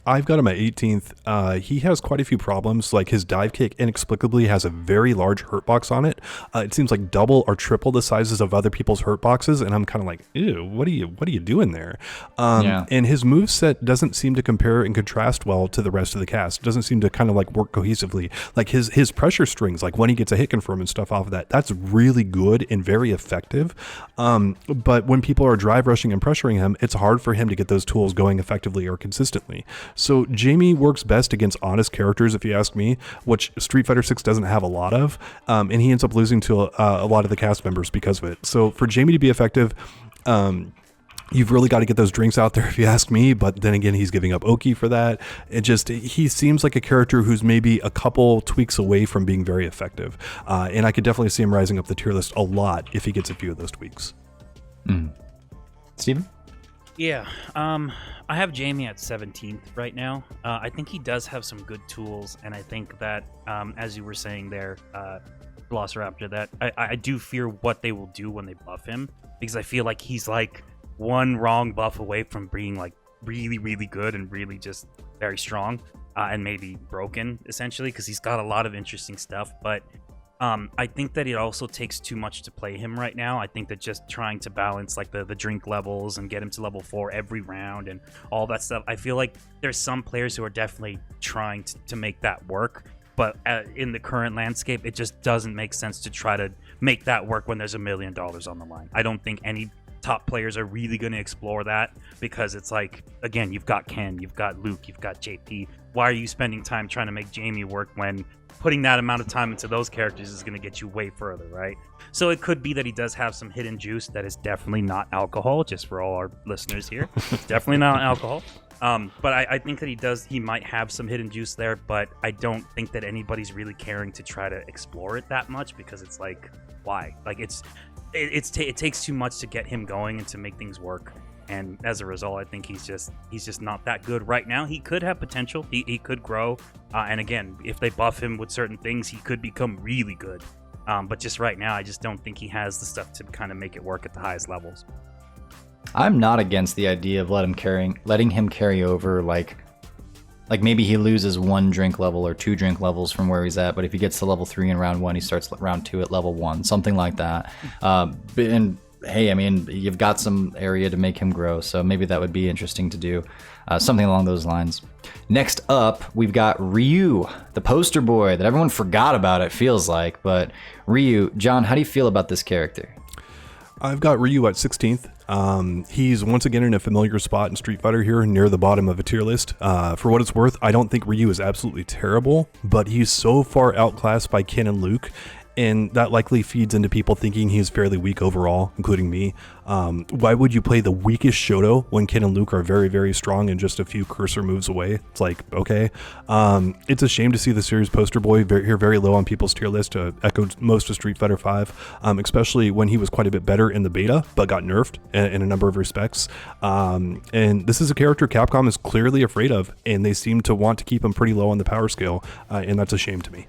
I've got him at 18th. He has quite a few problems. Like his dive kick inexplicably has a very large hurt box on it. It seems like double or triple the sizes of other people's hurt boxes, and I'm kind of like, ew, what are you doing there? And his moveset doesn't seem to compare and contrast well to the rest of the cast. It doesn't seem to kind of like work cohesively. Like his pressure strings, like when he gets a hit confirm and stuff off of that, that's really good and very effective. But when people are drive rushing and pressuring him, it's hard for him to get those tools going effectively or consistently. So Jamie works best against honest characters, if you ask me, which Street Fighter 6 doesn't have a lot of, and he ends up losing to a lot of the cast members because of it. So for Jamie to be effective, you've really got to get those drinks out there, if you ask me. But then again, he's giving up Oki for that. He seems like a character who's maybe a couple tweaks away from being very effective, and I could definitely see him rising up the tier list a lot if he gets a few of those tweaks. Steven? Yeah, I have Jamie at 17th right now. I think he does have some good tools, and I think that, as you were saying there, Velociraptor, that I do fear what they will do when they buff him, because I feel like he's like one wrong buff away from being like really, really good and really just very strong, and maybe broken, essentially, because he's got a lot of interesting stuff, but I think that it also takes too much to play him right now. I think that just trying to balance like the drink levels and get him to level 4 every round and all that stuff, I feel like there's some players who are definitely trying to make that work. But in the current landscape, it just doesn't make sense to try to make that work when there's $1 million on the line. I don't think any top players are really going to explore that, because it's like, again, you've got Ken, you've got Luke, you've got JP. Why are you spending time trying to make Jamie work when putting that amount of time into those characters is going to get you way further, right? So it could be that he does have some hidden juice that is definitely not alcohol, just for all our listeners here. It's definitely not alcohol. But I think that he might have some hidden juice there, but I don't think that anybody's really caring to try to explore it that much, because it's like, why? Like it takes too much to get him going and to make things work. And as a result, I think he's just not that good right now. He could have potential. He could grow. And again, if they buff him with certain things, he could become really good. But just right now, I just don't think he has the stuff to kind of make it work at the highest levels. I'm not against the idea of letting him carry over, like maybe he loses 1 drink level or 2 drink levels from where he's at, but if he gets to level 3 in round 1, he starts round 2 at level 1, something like that. And hey, I mean, you've got some area to make him grow, so maybe that would be interesting to do, something along those lines. Next up, we've got Ryu, the poster boy that everyone forgot about, it feels like. But Ryu, John, how do you feel about this character? I've got Ryu at 16th. He's once again in a familiar spot in Street Fighter here, near the bottom of a tier list. For what it's worth, I don't think Ryu is absolutely terrible, but he's so far outclassed by Ken and Luke, and that likely feeds into people thinking he's fairly weak overall, including me. Why would you play the weakest Shoto when Ken and Luke are very, very strong and just a few cursor moves away? It's like, okay. It's a shame to see the series poster boy very low on people's tier list, echoed most of Street Fighter 5, especially when he was quite a bit better in the beta, but got nerfed in a number of respects. And this is a character Capcom is clearly afraid of, and they seem to want to keep him pretty low on the power scale, and that's a shame to me.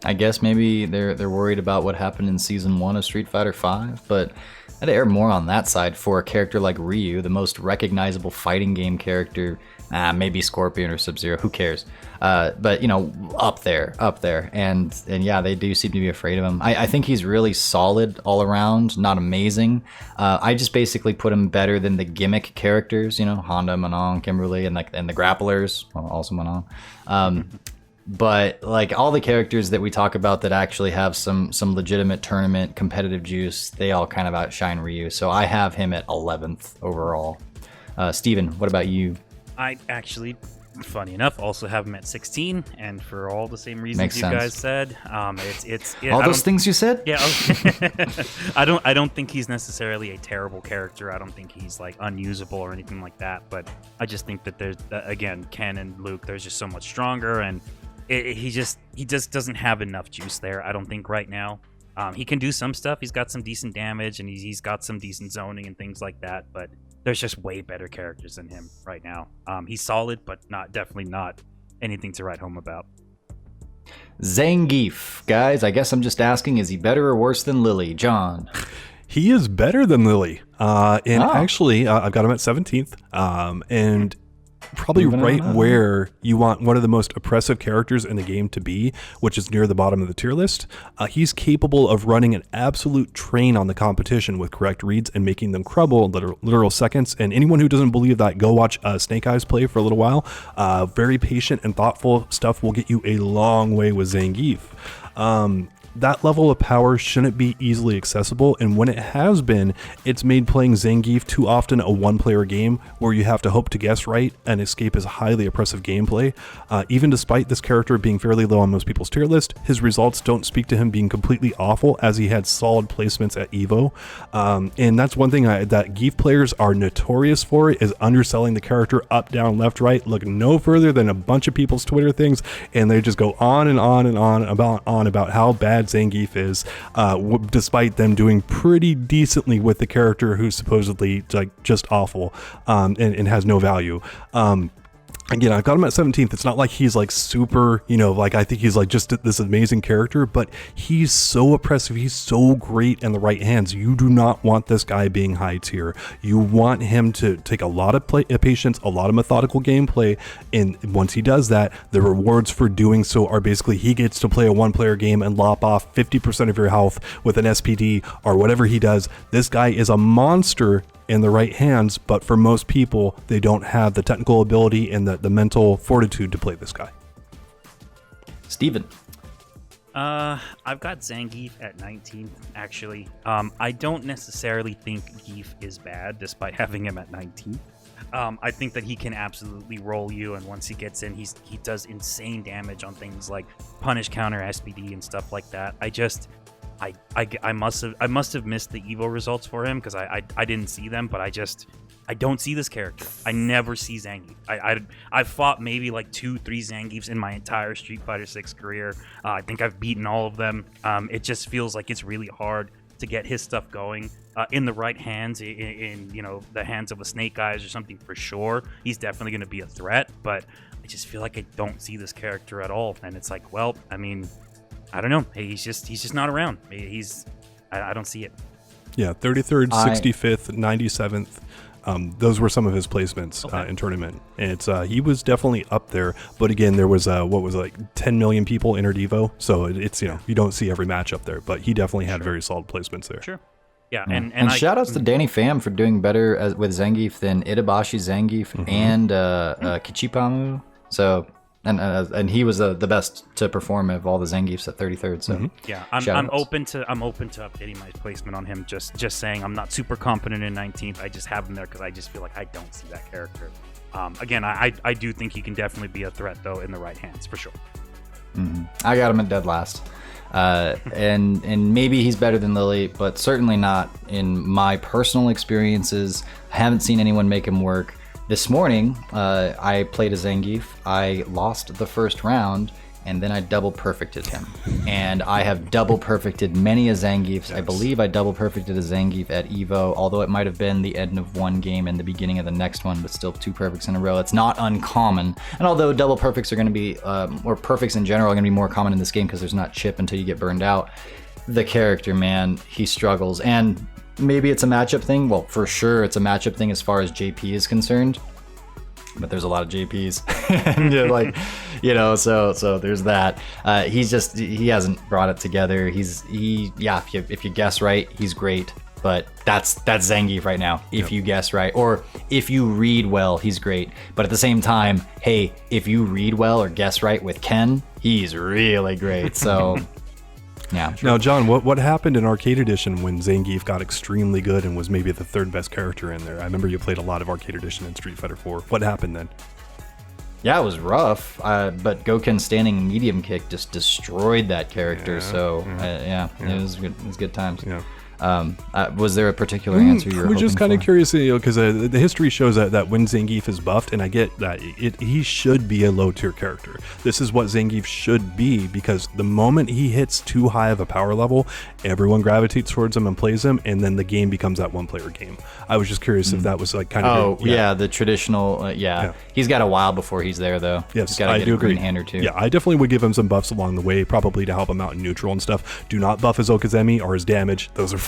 I guess maybe they're worried about what happened in Season 1 of Street Fighter 5, but I'd err more on that side for a character like Ryu, the most recognizable fighting game character. Maybe Scorpion or Sub-Zero, who cares? But, you know, up there. And yeah, they do seem to be afraid of him. I think he's really solid all around, not amazing. I just basically put him better than the gimmick characters, you know, Honda, Manon, Kimberly, and the grapplers, well, also Manon. But like all the characters that we talk about that actually have some legitimate tournament competitive juice, they all kind of outshine Ryu. So I have him at 11th overall. Steven, what about you? I actually, funny enough, also have him at 16, and for all the same reasons Makes you sense. guys said, All those things you said? Yeah, I don't think he's necessarily a terrible character. I don't think he's like unusable or anything like that. But I just think that there's again, Ken and Luke, there's just so much stronger, and he just doesn't have enough juice there, I don't think, right now. He can do some stuff. He's got some decent damage, and he's got some decent zoning and things like that. But there's just way better characters than him right now. He's solid, but definitely not anything to write home about. Zangief, guys. I guess I'm just asking: is he better or worse than Lily? John. He is better than Lily. Actually, I've got him at 17th. And probably right where you want one of the most oppressive characters in the game to be, which is near the bottom of the tier list. He's capable of running an absolute train on the competition with correct reads and making them crumble in literal seconds. And anyone who doesn't believe that, go watch Snake Eyes play for a little while. Very patient and thoughtful stuff will get you a long way with Zangief. That level of power shouldn't be easily accessible, and when it has been, it's made playing Zangief too often a one-player game where you have to hope to guess right and escape his highly oppressive gameplay. Even despite this character being fairly low on most people's tier list, his results don't speak to him being completely awful, as he had solid placements at EVO. And that's one thing that Geef players are notorious for, is underselling the character up, down, left, right. Look no further than a bunch of people's Twitter things, and they just go on and on and on about how bad Zangief is, despite them doing pretty decently with the character who's supposedly like just awful and has no value. Again, I got him at 17th. It's not like he's like super, like I think he's like just this amazing character, but he's so oppressive. He's so great in the right hands. You do not want this guy being high tier. You want him to take a lot of patience, a lot of methodical gameplay. And once he does that, the rewards for doing so are basically he gets to play a 1-player game and lop off 50% of your health with an SPD or whatever he does. This guy is a monster in the right hands, but for most people, they don't have the technical ability and the mental fortitude to play this guy. Steven. I've got Zangief at 19th, actually. I don't necessarily think Geef is bad, despite having him at 19th. I think that he can absolutely roll you, and once he gets in, he does insane damage on things like punish, counter, SPD, and stuff like that. I must have missed the EVO results for him because I didn't see them, but I don't see this character. I never see Zangief. I've fought maybe like 2-3 Zangiefs in my entire Street Fighter 6 career. I think I've beaten all of them. It just feels like it's really hard to get his stuff going in the right hands, in the hands of a Snake Eyes or something for sure. He's definitely going to be a threat, but I just feel like I don't see this character at all, and it's like, well, I mean, I don't know. He's just not around. I don't see it. Yeah, 33rd, 65th, 97th. Those were some of his placements in tournament. And it's he was definitely up there. But again, there was 10 million people entered EVO, so it's you don't see every match up there. But he definitely had very solid placements there. Sure. Yeah, and shout outs to Danny Pham for doing better with Zangief than Itabashi Zangief and Kichipamu. So. And he was the best to perform of all the Zangiefs at 33rd. So yeah, I'm open to updating my placement on him. Just saying, I'm not super confident in 19th. I just have him there because I just feel like I don't see that character. Again, I do think he can definitely be a threat though in the right hands for sure. I got him at dead last, and maybe he's better than Lily, but certainly not in my personal experiences. I haven't seen anyone make him work. This morning, I played a Zangief. I lost the first round, and then I double perfected him. And I have double perfected many a Zangiefs. Yes. I believe I double perfected a Zangief at EVO, although it might have been the end of one game and the beginning of the next one, but still 2 perfects in a row. It's not uncommon. And although double perfects are going to be, or perfects in general are going to be more common in this game because there's not chip until you get burned out, the character, man, he struggles. And maybe it's a matchup thing. Well, for sure it's a matchup thing as far as JP is concerned. But there's a lot of JPs, and so there's that. He hasn't brought it together. If you guess right, he's great. But that's Zangief right now. If you guess right, or if you read well, he's great. But at the same time, hey, if you read well or guess right with Ken, he's really great. So. Yeah. Now, John, what happened in Arcade Edition when Zangief got extremely good and was maybe the 3rd best character in there? I remember you played a lot of Arcade Edition in Street Fighter 4. What happened then? Yeah, it was rough, but Goken's standing medium kick just destroyed that character. It was good. It was good times. Yeah. Was there a particular answer you were We're just kind of curious, because the history shows that when Zangief is buffed, and I get that he should be a low tier character. This is what Zangief should be, because the moment he hits too high of a power level, everyone gravitates towards him and plays him, and then the game becomes that 1-player game. I was just curious if that was like kind of the traditional. He's got a while before he's there though. Yes, he's got to get a green hand or two. Yeah, I definitely would give him some buffs along the way, probably to help him out in neutral and stuff. Do not buff his Okazemi or his damage; those are fine.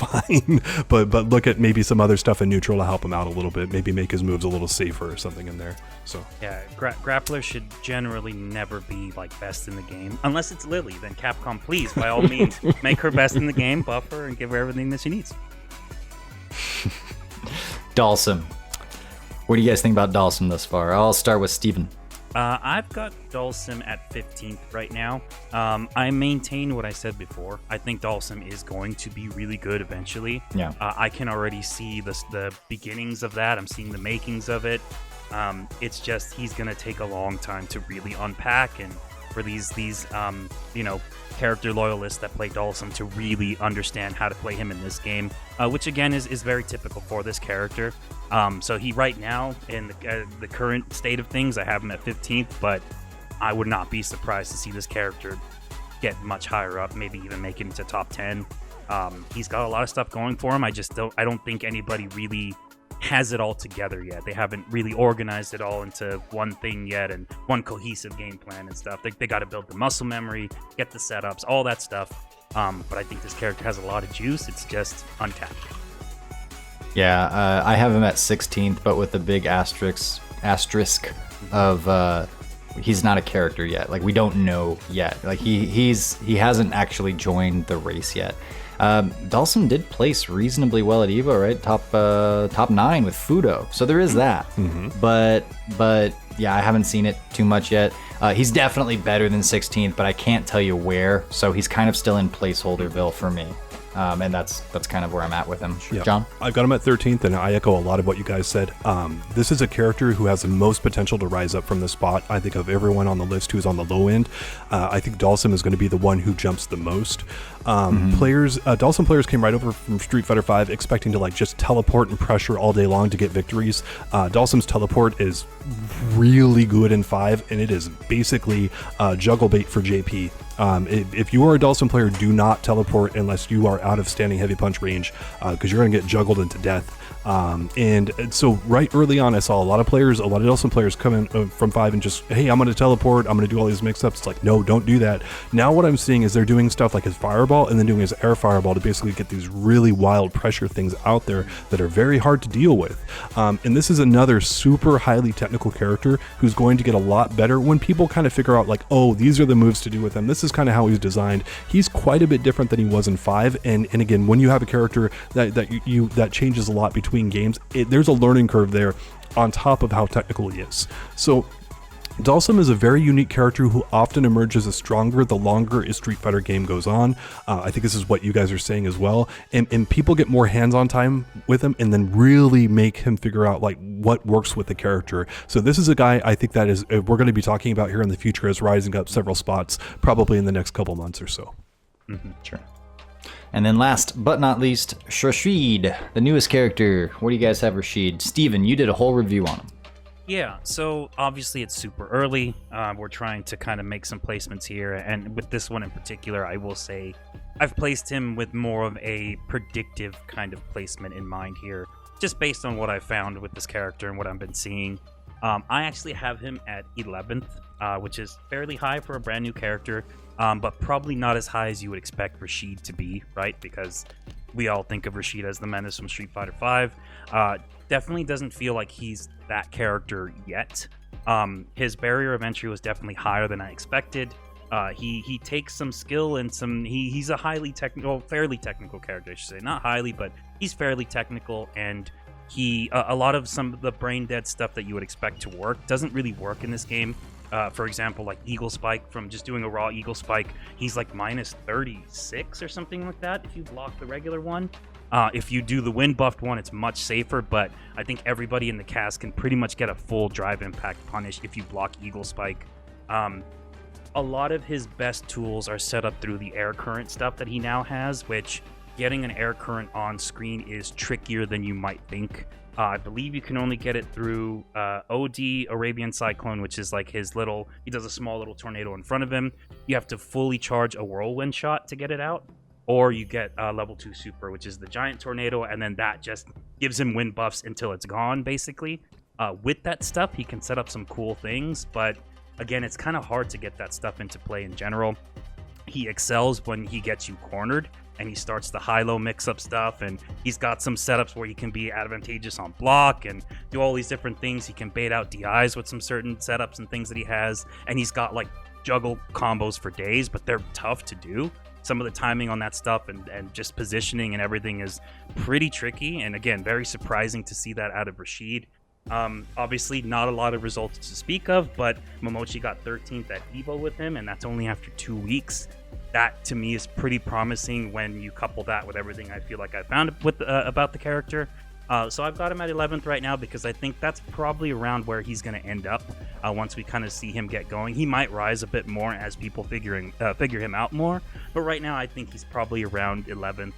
but look at maybe some other stuff in neutral to help him out a little bit. Maybe make his moves a little safer or something in there. So yeah, grappler should generally never be like best in the game unless it's Lily. Then Capcom, please, by all means, make her best in the game, buff her, and give her everything that she needs. Dhalsim. What do you guys think about Dhalsim thus far? I'll start with Steven. I've got Dhalsim at 15th right now. I maintain what I said before. I think Dhalsim is going to be really good eventually. Yeah. I can already see the beginnings of that. I'm seeing the makings of it. It's just he's going to take a long time to really unpack, and for these character loyalists that play Dhalsim to really understand how to play him in this game, which again is very typical for this character. So he right now in the current state of things, I have him at 15th, but I would not be surprised to see this character get much higher up, maybe even make it into top 10. He's got a lot of stuff going for him. I don't think anybody really has it all together yet. They haven't really organized it all into one thing yet and one cohesive game plan and stuff. They got to build the muscle memory, get the setups, all that stuff. But I think this character has a lot of juice. It's just untapped. Yeah, I have him at 16th, but with the big asterisk of he's not a character yet. Like, we don't know yet. Like, he hasn't actually joined the race yet. Dhalsim did place reasonably well at EVO, right? Top 9 with Fudo. So there is that. But yeah, I haven't seen it too much yet. He's definitely better than 16th, but I can't tell you where. So he's kind of still in placeholderville for me. And that's kind of where I'm at with him. Yeah. John? I've got him at 13th, and I echo a lot of what you guys said. This is a character who has the most potential to rise up from the spot. I think of everyone on the list who's on the low end. I think Dhalsim is going to be the one who jumps the most. Dhalsim players came right over from Street Fighter V expecting to like just teleport and pressure all day long to get victories. Dhalsim's teleport is really good in 5, and it is basically juggle bait for JP. If you are a Dhalsim player, do not teleport unless you are out of standing heavy punch range, because you're going to get juggled into death. And so right early on, I saw a lot of Dhalsim players come in from 5 and just, hey, I'm going to teleport, I'm going to do all these mix-ups. It's like, no, don't do that. Now what I'm seeing is they're doing stuff like his fireball and then doing his air fireball to basically get these really wild pressure things out there that are very hard to deal with. And this is another super highly technical character who's going to get a lot better when people kind of figure out like, oh, these are the moves to do with him. This is kind of how he's designed. He's quite a bit different than he was in 5. And again, when you have a character that changes a lot between games, there's a learning curve there on top of how technical he is. So Dhalsim is a very unique character who often emerges as stronger the longer a Street Fighter game goes on. I think this is what you guys are saying as well. And people get more hands-on time with him and then really make him figure out like what works with the character. So this is a guy I think that is we're going to be talking about here in the future as rising up several spots, probably in the next couple months or so. Sure. And then last but not least, Rashid, the newest character. What do you guys have, Rashid? Steven, you did a whole review on him. Yeah, so obviously it's super early. We're trying to kind of make some placements here, and with this one in particular, I will say I've placed him with more of a predictive kind of placement in mind here, just based on what I found with this character and what I've been seeing. I actually have him at 11th, which is fairly high for a brand new character, but probably not as high as you would expect Rashid to be, right? Because we all think of Rashid as the menace from Street Fighter V. Definitely doesn't feel like he's that character yet. His barrier of entry was definitely higher than I expected. He takes some skill and he's a fairly technical character, I should say. Not highly, but he's fairly technical, and a lot of some of the brain dead stuff that you would expect to work doesn't really work in this game. For example, like Eagle Spike, from just doing a raw Eagle Spike, he's like minus 36 or something like that if you block the regular one. If you do the wind buffed one, it's much safer, but I think everybody in the cast can pretty much get a full drive impact punish if you block Eagle Spike. A lot of his best tools are set up through the air current stuff that he now has, which getting an air current on screen is trickier than you might think. I believe you can only get it through OD Arabian Cyclone, which is like he does a small little tornado in front of him. You have to fully charge a whirlwind shot to get it out. Or you get level 2 super, which is the giant tornado, and then that just gives him wind buffs until it's gone, basically. With that stuff, he can set up some cool things, but again, it's kind of hard to get that stuff into play in general. He excels when he gets you cornered, and he starts the high-low mix-up stuff, and he's got some setups where he can be advantageous on block and do all these different things. He can bait out DIs with some certain setups and things that he has, and he's got like juggle combos for days, but they're tough to do. Some of the timing on that stuff and just positioning and everything is pretty tricky, and again, very surprising to see that out of Rashid. Obviously not a lot of results to speak of, but Momochi got 13th at EVO with him, and that's only after 2 weeks. That to me is pretty promising when you couple that with everything I feel like I found about the character. So I've got him at 11th right now because I think that's probably around where he's going to end up once we kind of see him get going. He might rise a bit more as people figure him out more, but right now I think he's probably around 11th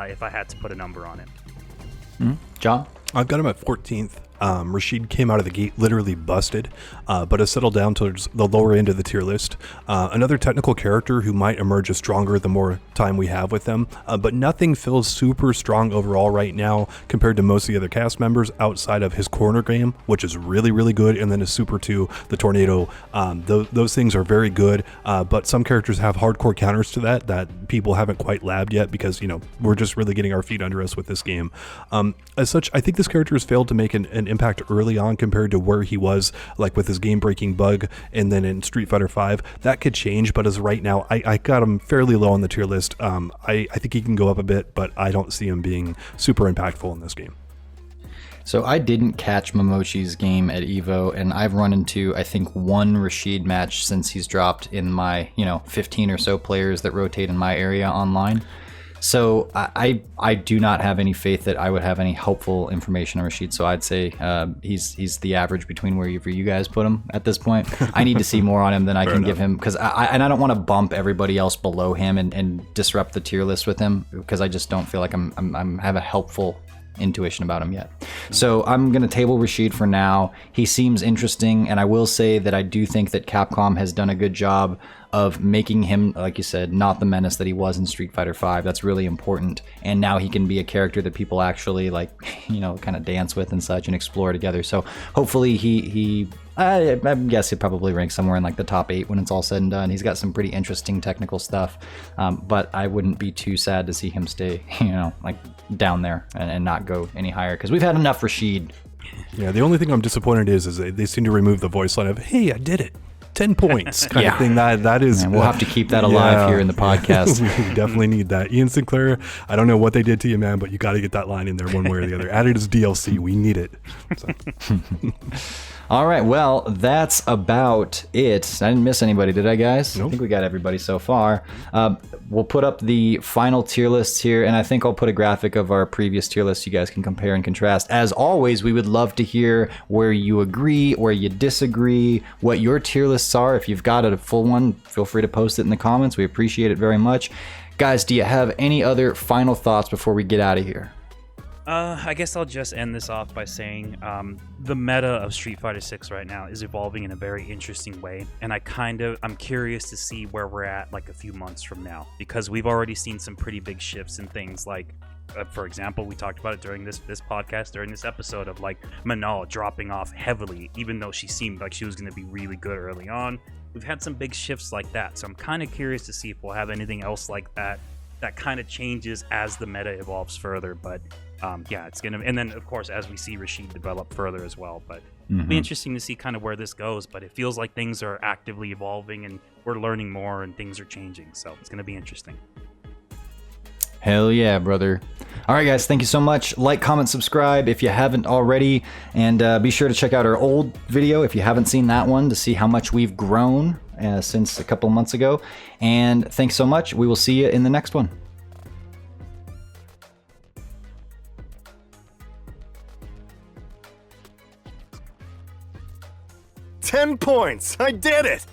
if I had to put a number on it. John? I've got him at 14th. Rashid came out of the gate literally busted, but has settled down towards the lower end of the tier list. Another technical character who might emerge as stronger the more time we have with them, but nothing feels super strong overall right now compared to most of the other cast members outside of his corner game, which is really, really good, and then his Super 2, the Tornado. Those things are very good, but some characters have hardcore counters to that people haven't quite labbed yet because, we're just really getting our feet under us with this game. As such, I think this character has failed to make an impact early on compared to where he was, like with his game-breaking bug, and then in Street Fighter V. That could change, but as right now, I got him fairly low on the tier list. I think he can go up a bit, but I don't see him being super impactful in this game. So I didn't catch Momochi's game at EVO, and I've run into, I think, one Rashid match since he's dropped in my, 15 or so players that rotate in my area online. So I do not have any faith that I would have any helpful information on Rashid. So I'd say he's the average between wherever you guys put him at this point. I need to see more on him than I can give him, because I don't want to bump everybody else below him and disrupt the tier list with him, because I just don't feel like I'm have a helpful intuition about him yet. So I'm going to table Rashid for now. He seems interesting, and I will say that I do think that Capcom has done a good job of making him, like you said, not the menace that he was in Street Fighter V. That's really important. And now he can be a character that people actually kind of dance with and such and explore together. So hopefully I guess he'd probably rank somewhere in like the top 8 when it's all said and done. He's got some pretty interesting technical stuff, but I wouldn't be too sad to see him stay, down there and not go any higher, because we've had enough Rashid. Yeah, the only thing I'm disappointed is they seem to remove the voice line of, "Hey, I did it." 10 points kind of thing. That is, and we'll have to keep that alive here in the podcast. We definitely need that. Ian Sinclair, I don't know what they did to you, man, but you got to get that line in there one way or the other. Add it as DLC. We need it. So. All right, well, that's about it. I didn't miss anybody, did I, guys? Nope. I think we got everybody so far. We'll put up the final tier lists here, and I think I'll put a graphic of our previous tier lists so you guys can compare and contrast. As always, we would love to hear where you agree, where you disagree, what your tier lists are. If you've got a full one, feel free to post it in the comments. We appreciate it very much. Guys, do you have any other final thoughts before we get out of here? I guess I'll just end this off by saying the meta of Street Fighter 6 right now is evolving in a very interesting way, and I'm curious to see where we're at like a few months from now, because we've already seen some pretty big shifts in things like, for example, we talked about it during this podcast, during this episode, of like Manon dropping off heavily, even though she seemed like she was going to be really good early on. We've had some big shifts like that, so I'm kind of curious to see if we'll have anything else like that kind of changes as the meta evolves further. But it's gonna, and then of course as we see Rashid develop further as well. But it'll be interesting to see kind of where this goes. But it feels like things are actively evolving and we're learning more and things are changing. So it's gonna be interesting. Hell yeah, brother. All right, guys, thank you so much. Like, comment, subscribe if you haven't already, and be sure to check out our old video if you haven't seen that one to see how much we've grown since a couple months ago. And thanks so much. We will see you in the next one. 10 points! I did it!